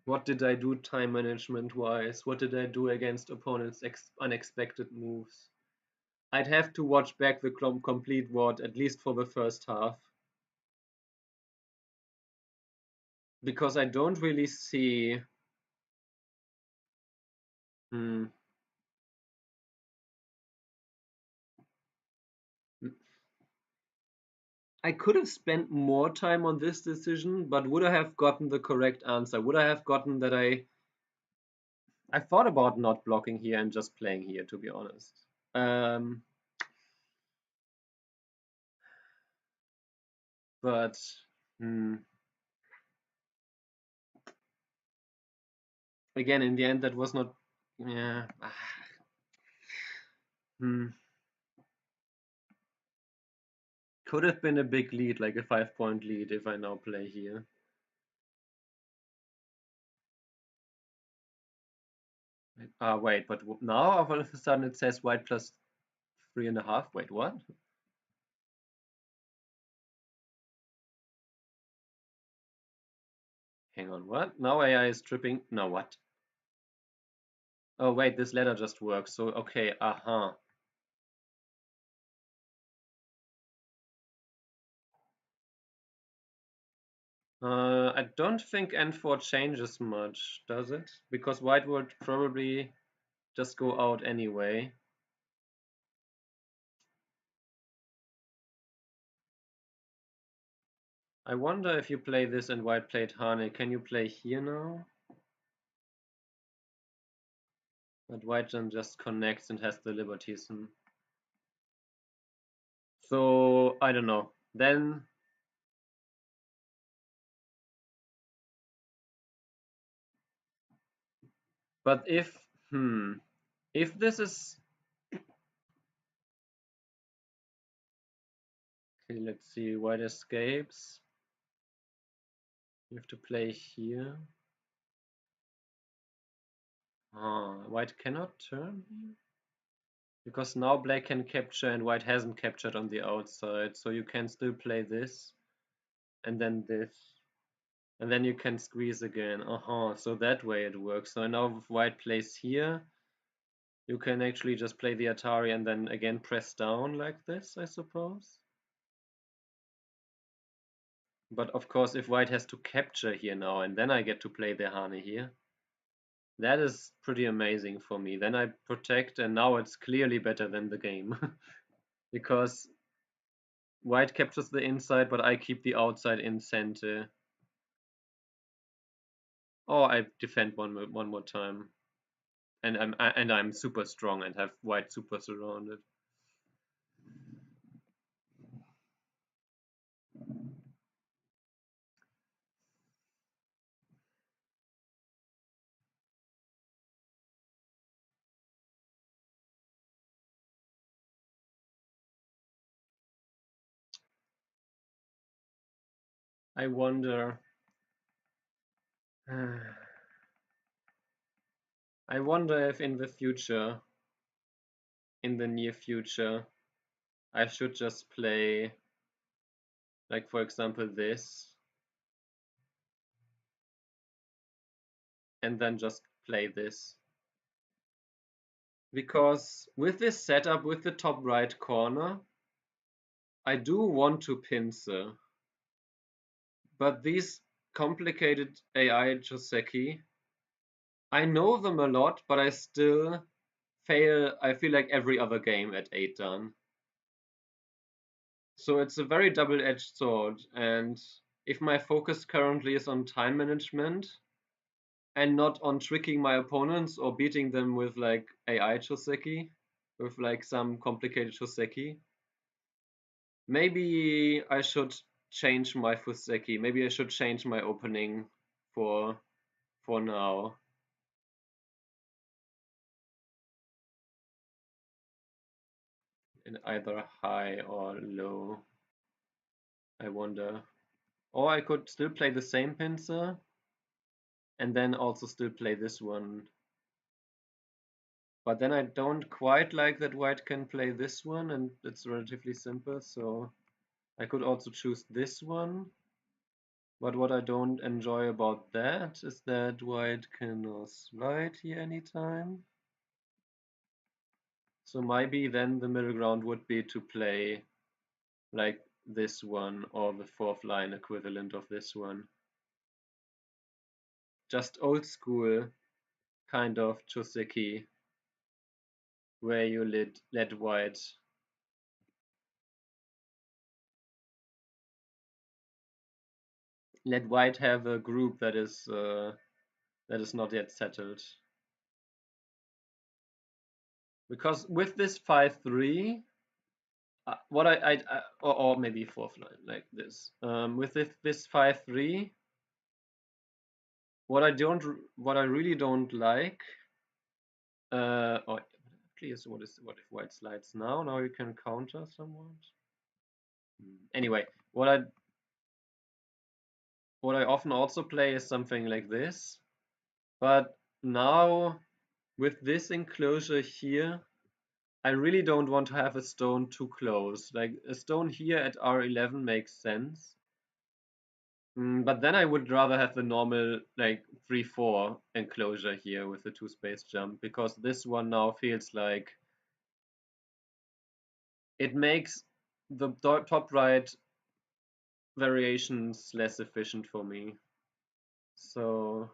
what did I do time management wise? What did I do against opponents' unexpected moves? I'd have to watch back the complete WOD at least for the first half, because I don't really see. Hmm, I could have spent more time on this decision, but would I have gotten the correct answer? Would I have gotten that I thought about not blocking here and just playing here, to be honest. Um, but hmm, again, in the end, that was not. Yeah. Hmm. Could have been a big lead, like a 5-point lead, if I now play here. Wait, but now all of a sudden it says white plus 3.5. Wait, what? Hang on, what? Now AI is tripping. No, what? Oh, wait, this ladder just works. So, okay, aha. I don't think N4 changes much, does it? Because white would probably just go out anyway. I wonder if you play this and white played Hane, can you play here now? But white then just connects and has the liberties. So, I don't know. Then, but if this is, okay, let's see, white escapes. You have to play here. White cannot turn here? Because now black can capture and white hasn't captured on the outside, so you can still play this, and then this. And then you can squeeze again. So that way it works. So now if white plays here, you can actually just play the Atari and then again press down like this, I suppose. But of course, if white has to capture here now, and then I get to play the Hane here, that is pretty amazing for me. Then I protect, and now it's clearly better than the game. Because white captures the inside, but I keep the outside in center. Oh, I defend one more time. And I'm super strong and have white super surrounded. I wonder. I wonder if in the future, in the near future, I should just play, like for example, this, and then just play this. Because with this setup, with the top right corner, I do want to pincer. But these complicated AI Joseki, I know them a lot, but I still fail, I feel like every other game at 8 done. So it's a very double-edged sword, and if my focus currently is on time management and not on tricking my opponents or beating them with like AI Choseki, with like some complicated Choseki, maybe I should change my Fuseki. Maybe I should change my opening for now. In either high or low, I wonder. Or I could still play the same pincer and then also still play this one. But then I don't quite like that white can play this one, and it's relatively simple, so I could also choose this one. But what I don't enjoy about that is that white can slide here anytime. So maybe then the middle ground would be to play like this one or the fourth line equivalent of this one. Just old school kind of Choseki where you let white have a group that is not yet settled. Because with this 5-3, what or maybe fourth line like this. With this 5-3, what I really don't like. Oh, please, what if white slides now? Now you can counter somewhat. Anyway, what I often also play is something like this, but now with this enclosure here, I really don't want to have a stone too close. Like a stone here at R11 makes sense. But then I would rather have the normal like 3-4 enclosure here with the 2-space jump, because this one now feels like it makes the top right variations less efficient for me. So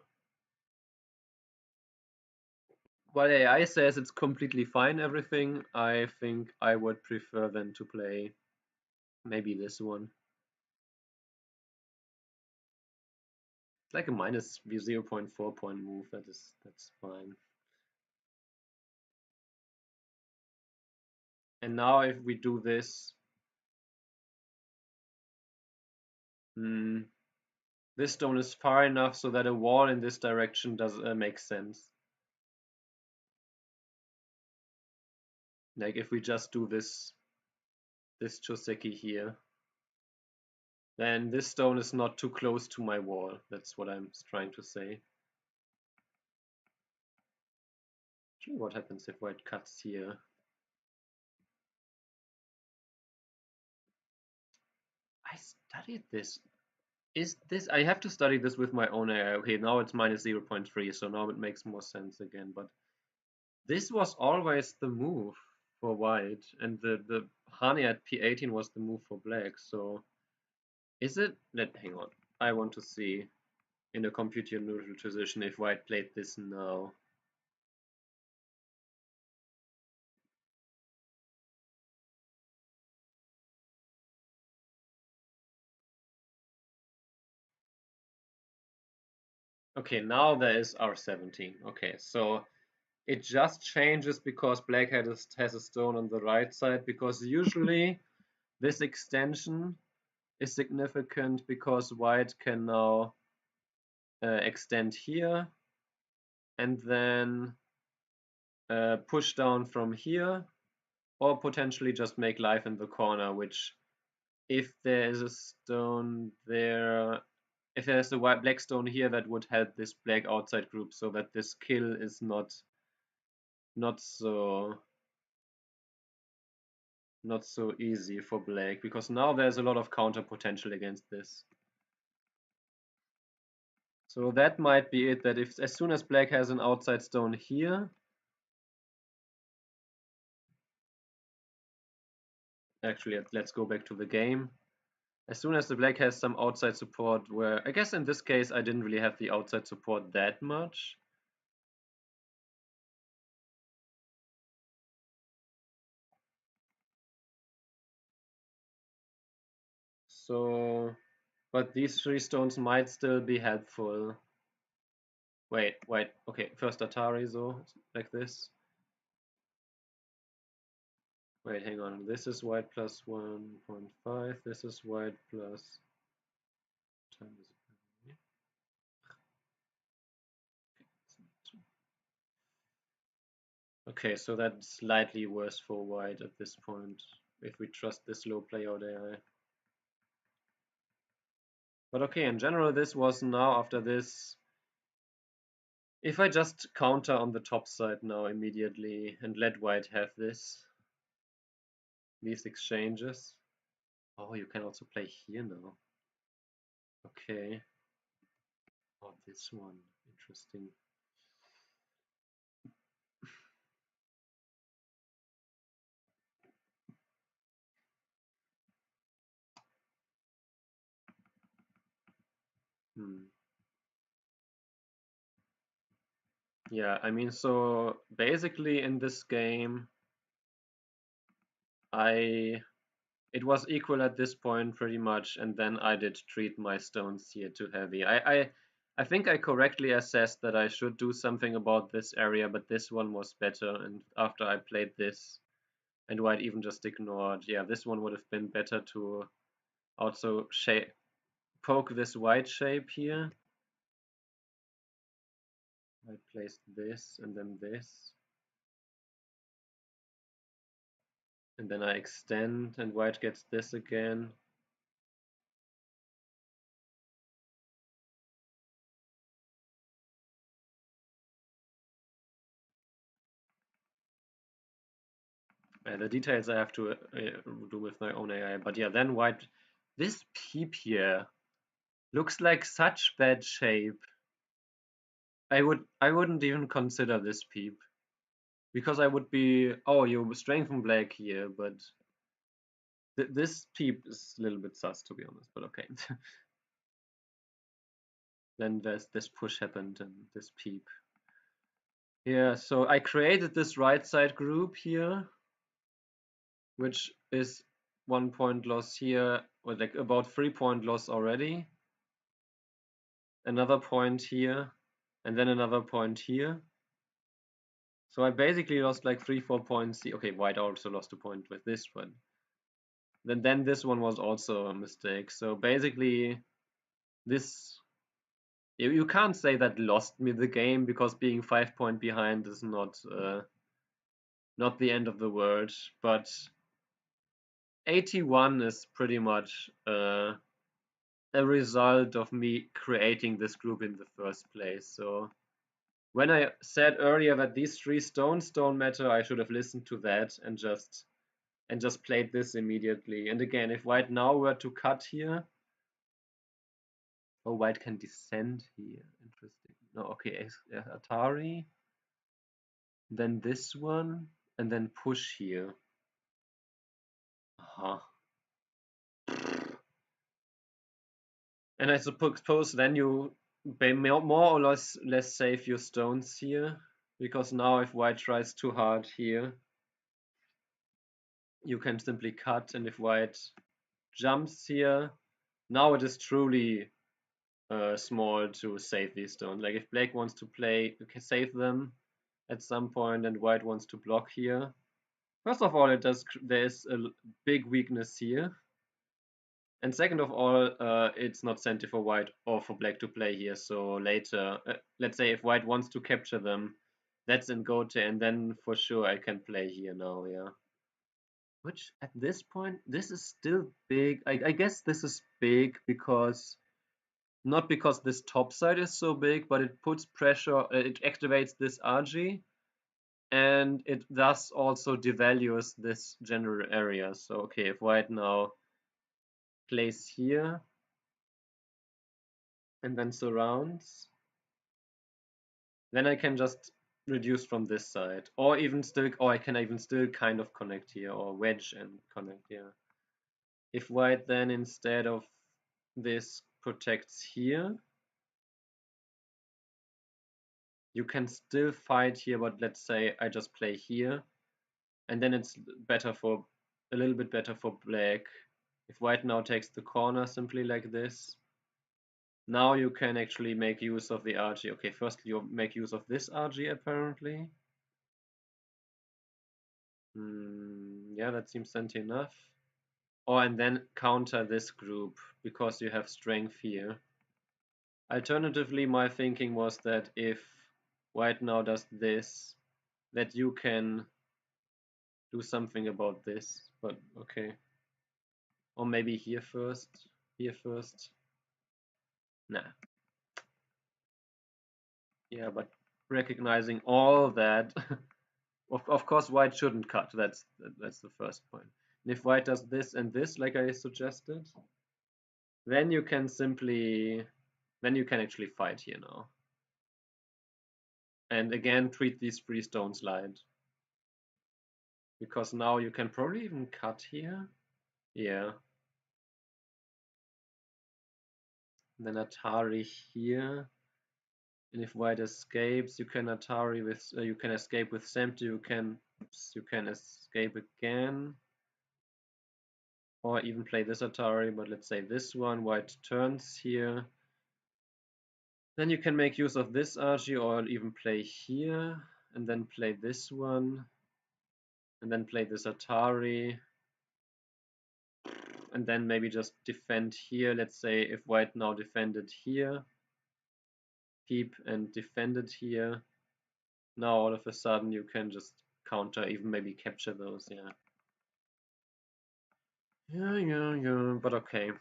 while AI says it's completely fine, everything, I think I would prefer then to play maybe this one. It's like a minus 0.4 point move. That's fine. And now if we do this, this stone is far enough so that a wall in this direction does make sense. Like if we just do this Choseki here, then this stone is not too close to my wall. That's what I'm trying to say. Actually, what happens if white cuts here? I studied this. Is this, I have to study this with my own AI. Okay, now it's minus 0.3, so now it makes more sense again. But this was always the move for white, and the Hani at P18 was the move for black. So is it? Hang on. I want to see in a computer neutral position if white played this now. Okay, now there is R17. Okay, so it just changes because black has a stone on the right side, because usually this extension is significant because white can now extend here and then push down from here, or potentially just make life in the corner, which if there is a stone there, if there's a black stone here, that would help this black outside group so that this kill is not so easy for black, because now there's a lot of counter potential against this. So that might be it, that if as soon as black has an outside stone here, actually let's go back to the game. As soon as the black has some outside support, where I guess in this case I didn't really have the outside support that much. So, but these 3 stones might still be helpful. Wait, okay, first Atari, so, like this. Wait, hang on, this is white plus 1.5, this is white plus... Okay, so that's slightly worse for white at this point, if we trust this low playout AI. But okay, in general, this was now, after this, if I just counter on the top side now immediately and let white have these exchanges. Oh, you can also play here now. Okay. Oh, this one, interesting. Yeah, I mean, so basically in this game, it was equal at this point pretty much, and then I did treat my stones here too heavy. I think I correctly assessed that I should do something about this area, but this one was better, and after I played this, and white even just ignored, yeah, this one would have been better to also poke this white shape here. I placed this and then this. And then I extend and white gets this again. The details I have to do with my own AI. But yeah, then white, this peep here looks like such bad shape. I wouldn't even consider this peep. Because I would be, oh, you strengthen black here, but this peep is a little bit sus, to be honest, but okay. Then there's this push happened and this peep. Yeah, so I created this right side group here, which is 1 point loss here, or like about 3 point loss already. Another point here, and then another point here. So I basically lost like 3-4 points. Okay, white also lost a point with this one. Then this one was also a mistake. So basically, this you can't say that lost me the game, because being 5 point behind is not the end of the world. But 81 is pretty much a result of me creating this group in the first place. So when I said earlier that these 3 stones don't matter, I should have listened to that and just played this immediately. And again, if white now were to cut here, oh, white can descend here. Interesting. No, okay, Atari, then this one, and then push here. Uh-huh. And I suppose then you more or less save your stones here, because now if white tries too hard here, you can simply cut, and if white jumps here, now it is truly small to save these stones. Like if black wants to play, you can save them at some point, and white wants to block here. First of all, there is a big weakness here. And second of all, it's not sent for white or for black to play here. So later, let's say if white wants to capture them, that's in Gote, and then for sure I can play here now, yeah. Which at this point, this is still big. I guess this is big because, not because this top side is so big, but it puts pressure, it activates this RG, and it thus also devalues this general area. So okay, if white now plays here and then surrounds, then I can just reduce from this side, or I can even still kind of connect here, or wedge and connect here. If white then instead of this protects here, you can still fight here, but let's say I just play here, and then it's a little bit better for black If white now takes the corner simply like this, now you can actually make use of the RG. Okay, first you make use of this RG apparently. Yeah, that seems senti enough. Oh, and then counter this group because you have strength here. Alternatively, my thinking was that if white now does this, that you can do something about this, but okay. Or maybe here first, here first. Nah. Yeah, but recognizing all that, of course white shouldn't cut, that's the first point. And if white does this and this, like I suggested, then you can simply, then you can actually fight here now. And again, treat these three stones light. Because now you can probably even cut here. Yeah. Then Atari here. And if white escapes, you can Atari with you can escape with Semty. You can escape again, or even play this Atari. But let's say this one. White turns here. Then you can make use of this RG, or even play here, and then play this one, and then play this Atari, and then maybe just defend here. Let's say if white now defended here, keep and defended here. Now all of a sudden you can just counter, even maybe capture those, yeah. Yeah, but okay.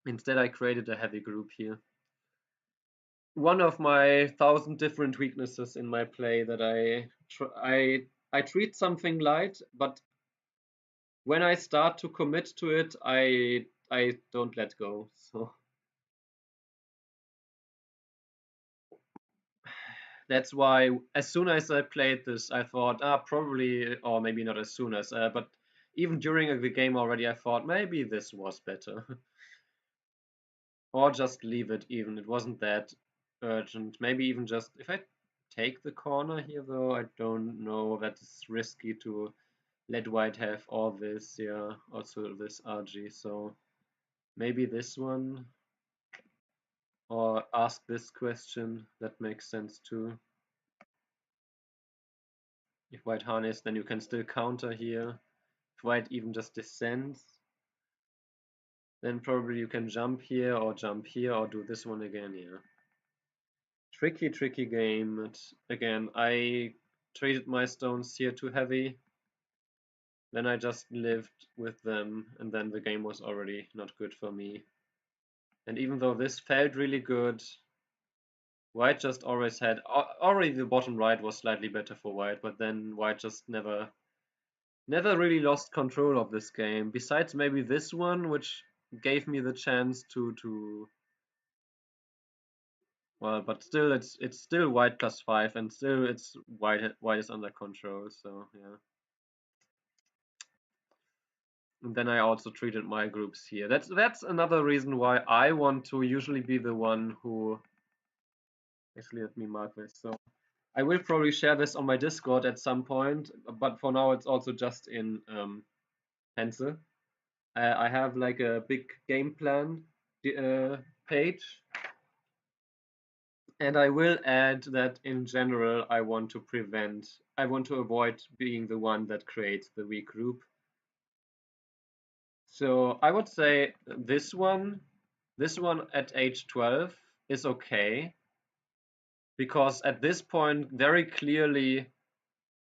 Instead I created a heavy group here. One of my 1,000 different weaknesses in my play that I treat something light, but when I start to commit to it, I don't let go. So that's why as soon as I played this, I thought, probably, or maybe not as soon as, but even during the game already, I thought maybe this was better. Or just leave it even. It wasn't that urgent. Maybe even just, if I take the corner here though, I don't know, that is risky to let white have all this, yeah, also this RG, so maybe this one. Or ask this question, that makes sense too. If white harness, then you can still counter here. If white even just descends, then probably you can jump here or do this one again, yeah. Tricky game. Again, I treated my stones here too heavy. Then I just lived with them, and then the game was already not good for me. And even though this felt really good, white just always had, already the bottom right was slightly better for white, but then white just never really lost control of this game. Besides maybe this one, which gave me the chance to well, but still it's still white +5, and still it's white is under control, so yeah. And then I also treated my groups here. That's another reason why I want to usually be the one who, actually let me mark this. So I will probably share this on my Discord at some point, but for now it's also just in pencil. I have like a big game plan page, and I will add that in general I want to avoid being the one that creates the weak group. So I would say this one at age 12 is okay, because at this point very clearly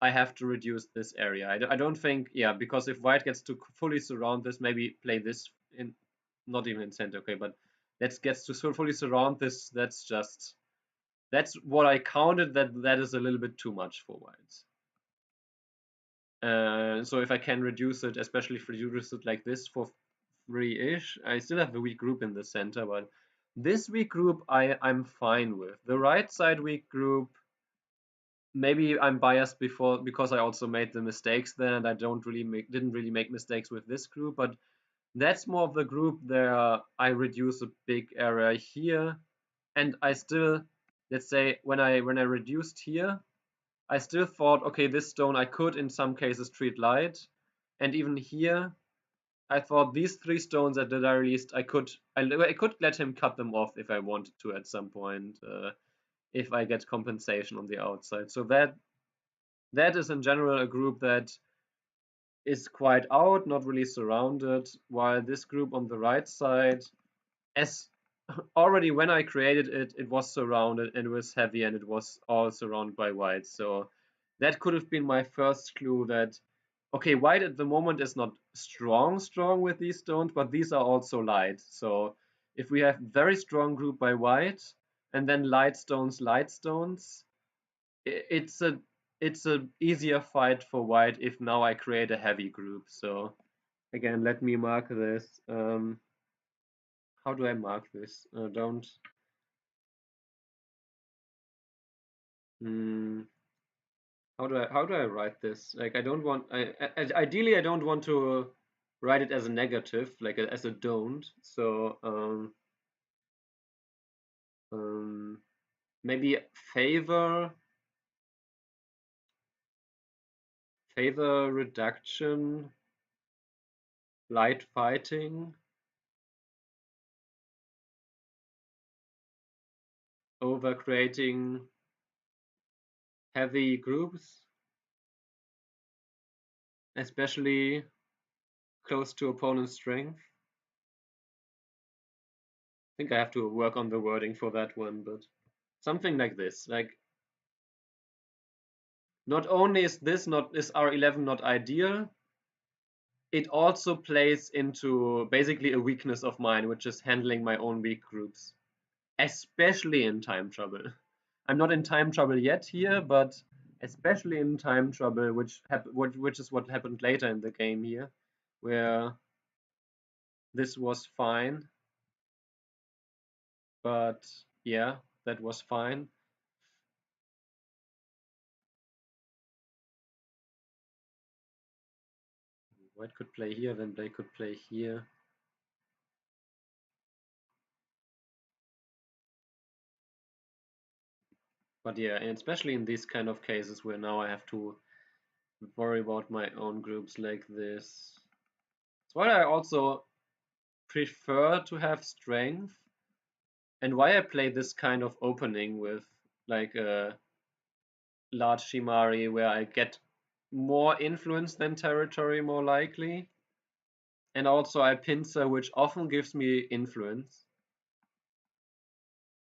I have to reduce this area. I don't think, yeah, because if white gets to fully surround this, maybe play this in, not even in center, okay, but let's gets to fully surround this, that's what I counted, that is a little bit too much for whites. So if I can reduce it, especially if reduce it like this for 3-ish, I still have a weak group in the center, but this weak group I'm fine with. The right side weak group, maybe I'm biased because I also made the mistakes there, and I didn't really make mistakes with this group, but that's more of the group there. I reduce a big area here, and I still, let's say when I reduced here, I still thought, okay, this stone I could in some cases treat light, and even here I thought these 3 stones at the very least I could let him cut them off if I wanted to at some point, if I get compensation on the outside. So that is in general a group that is quite out, not really surrounded, while this group on the right side, as already when I created it, it was surrounded and it was heavy and it was all surrounded by white. So that could have been my first clue that, okay, white at the moment is not strong with these stones, but these are also light. So if we have very strong group by white and then light stones, it's a easier fight for white if now I create a heavy group. So again, let me mark this. How do I mark this? Don't. Mm, how do I write this? Like I don't want. Ideally I don't want to write it as a negative, like as a don't. So maybe favor reduction, light fighting over creating heavy groups, especially close to opponent's strength. I think I have to work on the wording for that one, but something like this. Like, not only is R11 not ideal, it also plays into basically a weakness of mine, which is handling my own weak groups, especially in time trouble. I'm not in time trouble yet here, but especially in time trouble, which is what happened later in the game here, where this was fine. But yeah, that was fine. White could play here, then black could play here. But yeah, and especially in these kind of cases where now I have to worry about my own groups like this. That's why I also prefer to have strength, and why I play this kind of opening with like a large Shimari where I get more influence than territory more likely. And also I pincer, which often gives me influence.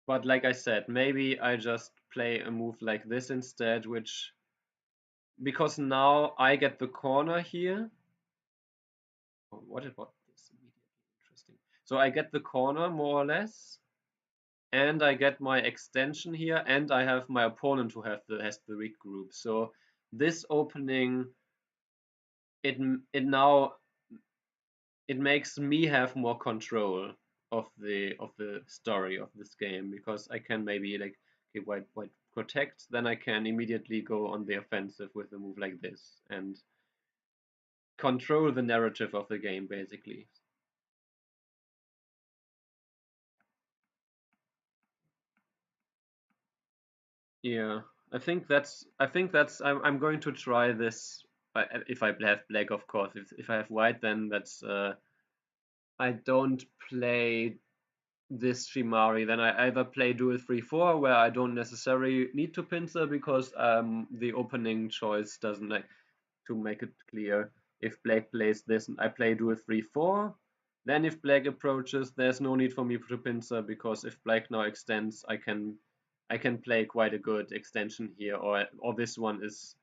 But like I said, maybe I just play a move like this instead, which, because now I get the corner here. Oh, what about this? Immediately interesting. So I get the corner more or less, and I get my extension here, and I have my opponent who has the weak group. So this opening, it now it makes me have more control of the story of this game, because I can maybe like, okay, white protect, then I can immediately go on the offensive with a move like this and control the narrative of the game basically. Yeah, I'm going to try this if I have black, of course. If I have white, then that's I don't play this Shimari. Then I either play duel 3-4 where I don't necessarily need to pincer because the opening choice doesn't, like, to make it clear. If black plays this and I play duel 3-4, then if black approaches, there's no need for me to pincer, because if black now extends, I can play quite a good extension here, or this one is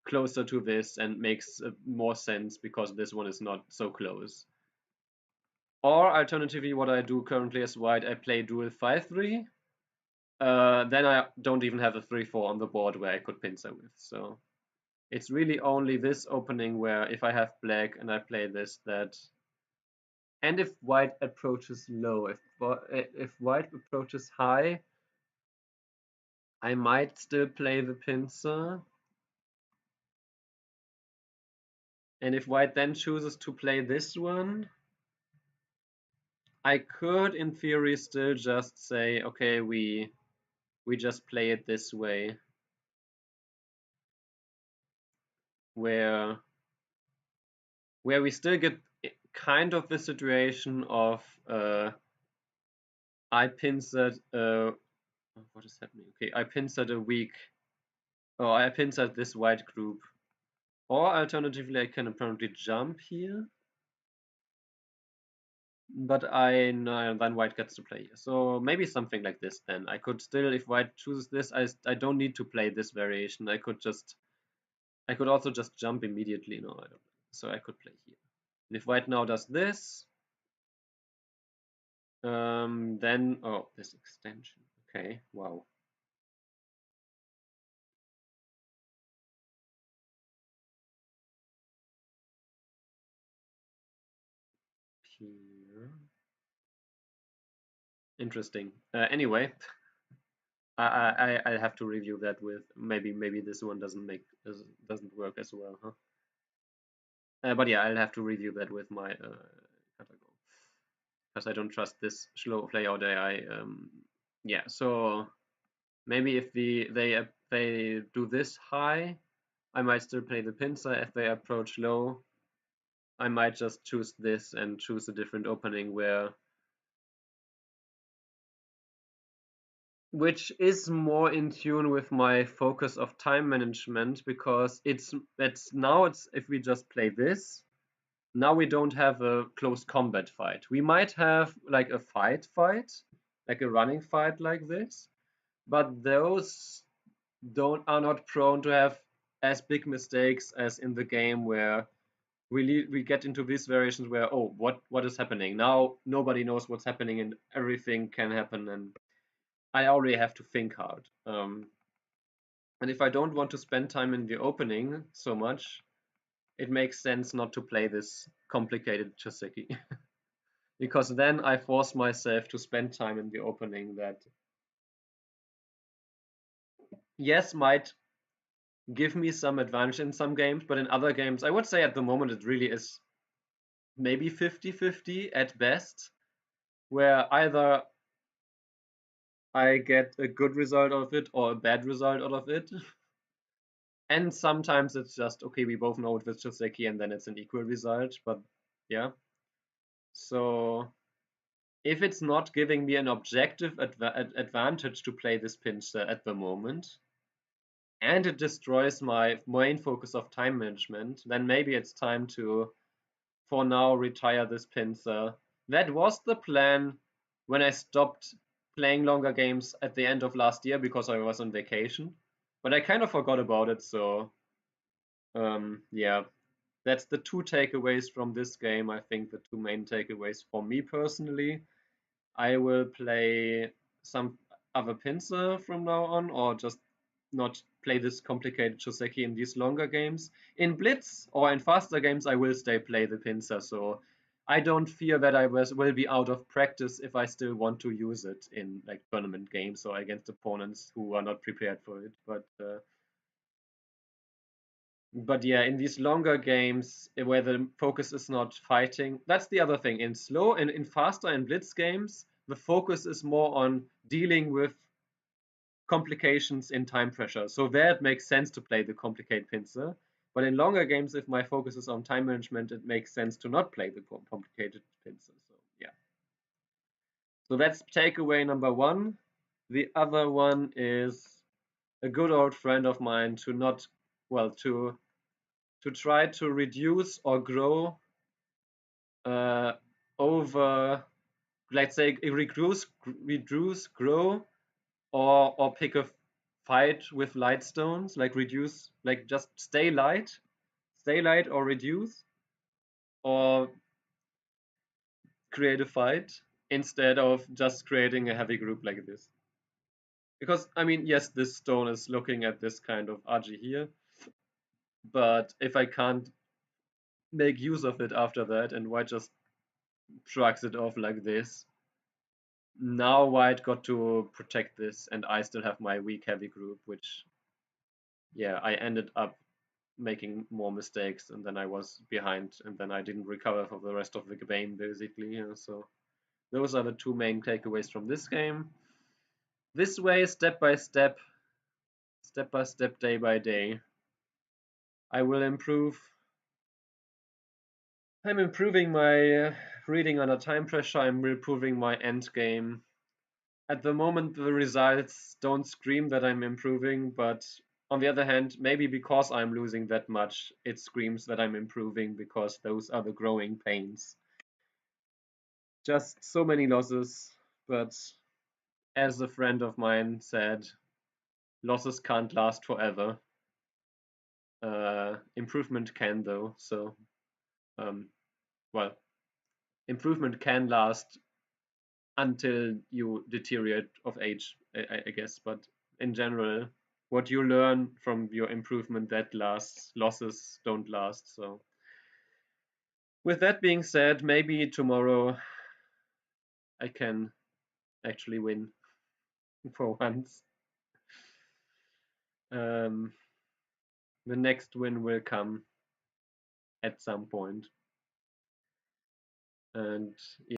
closer to this and makes more sense because this one is not so close. Or alternatively, what I do currently as white, I play duel 5-3. Then I don't even have a 3-4 on the board where I could pincer with. So it's really only this opening where if I have black and I play this, that. And if white approaches low, if white approaches high, I might still play the pincer. And if white then chooses to play this one, I could in theory still just say, okay, we just play it this way, where we still get kind of the situation of I pincered what is happening? Okay, I pincered a weak, oh, I pincered this white group. Or alternatively, I can apparently jump here. But then white gets to play here. So maybe something like this then. I could still, if white chooses this, I don't need to play this variation. I could also just jump immediately. No, I don't. So I could play here. And if white now does this, then, oh, this extension. Okay, wow. Here. Interesting. Anyway, I have to review that with maybe this one doesn't work as well, huh? But yeah, I'll have to review that with my Katago, because I don't trust this slow playout AI. Yeah, so maybe if they do this high, I might still play the pincer. If they approach low, I might just choose this and choose a different opening which is more in tune with my focus of time management, because it's if we just play this, now we don't have a close combat fight. We might have like a fight, like a running fight like this, but those are not prone to have as big mistakes as in the game where we get into these variations where, oh, what is happening now? Nobody knows what's happening and everything can happen, and I already have to think hard. And if I don't want to spend time in the opening so much, it makes sense not to play this complicated Chiseki. Because then I force myself to spend time in the opening that, yes, might give me some advantage in some games, but in other games, I would say at the moment it really is maybe 50-50 at best, where either I get a good result out of it or a bad result out of it. And sometimes it's just, okay, we both know it with Chiseki and then it's an equal result, but yeah. So if it's not giving me an objective advantage to play this pincer at the moment, and it destroys my main focus of time management, then maybe it's time to, for now, retire this pincer. That was the plan when I stopped playing longer games at the end of last year because I was on vacation. But I kind of forgot about it, so yeah. That's the two takeaways from this game. I think the two main takeaways for me personally. I will play some other pincer from now on, or just not play this complicated Joseki in these longer games. In Blitz or in faster games, I will play the pincer, so I don't fear that I will be out of practice if I still want to use it in like tournament games or against opponents who are not prepared for it. But yeah, in these longer games where the focus is not fighting, that's the other thing. In slow and in faster and blitz games, the focus is more on dealing with complications in time pressure. So there it makes sense to play the complicated pincer. But in longer games, if my focus is on time management, it makes sense to not play the complicated pincer. So yeah. So that's takeaway number one. The other one is a good old friend of mine to not, well, to try to reduce or grow over, let's say, reduce, grow, or pick a fight with light stones, like reduce, like just stay light or reduce, or create a fight instead of just creating a heavy group like this. Because I mean, yes, this stone is looking at this kind of Aji here, but if I can't make use of it after that and white just shrugs it off like this, now white got to protect this and I still have my weak heavy group, which, yeah, I ended up making more mistakes and then I was behind and then I didn't recover for the rest of the game basically. So those are the two main takeaways from this game. This way, step by step, day by day, I will improve I'm improving my reading under time pressure. I'm improving my end game. At the moment, the results don't scream that I'm improving, but on the other hand, maybe because I'm losing that much, it screams that I'm improving because those are the growing pains. Just so many losses, but as a friend of mine said, losses can't last forever. Improvement can though, so well, improvement can last until you deteriorate of age, I guess. But in general, what you learn from your improvement that lasts, losses don't last. So with that being said, maybe tomorrow I can actually win for once. Um, the next win will come at some point, and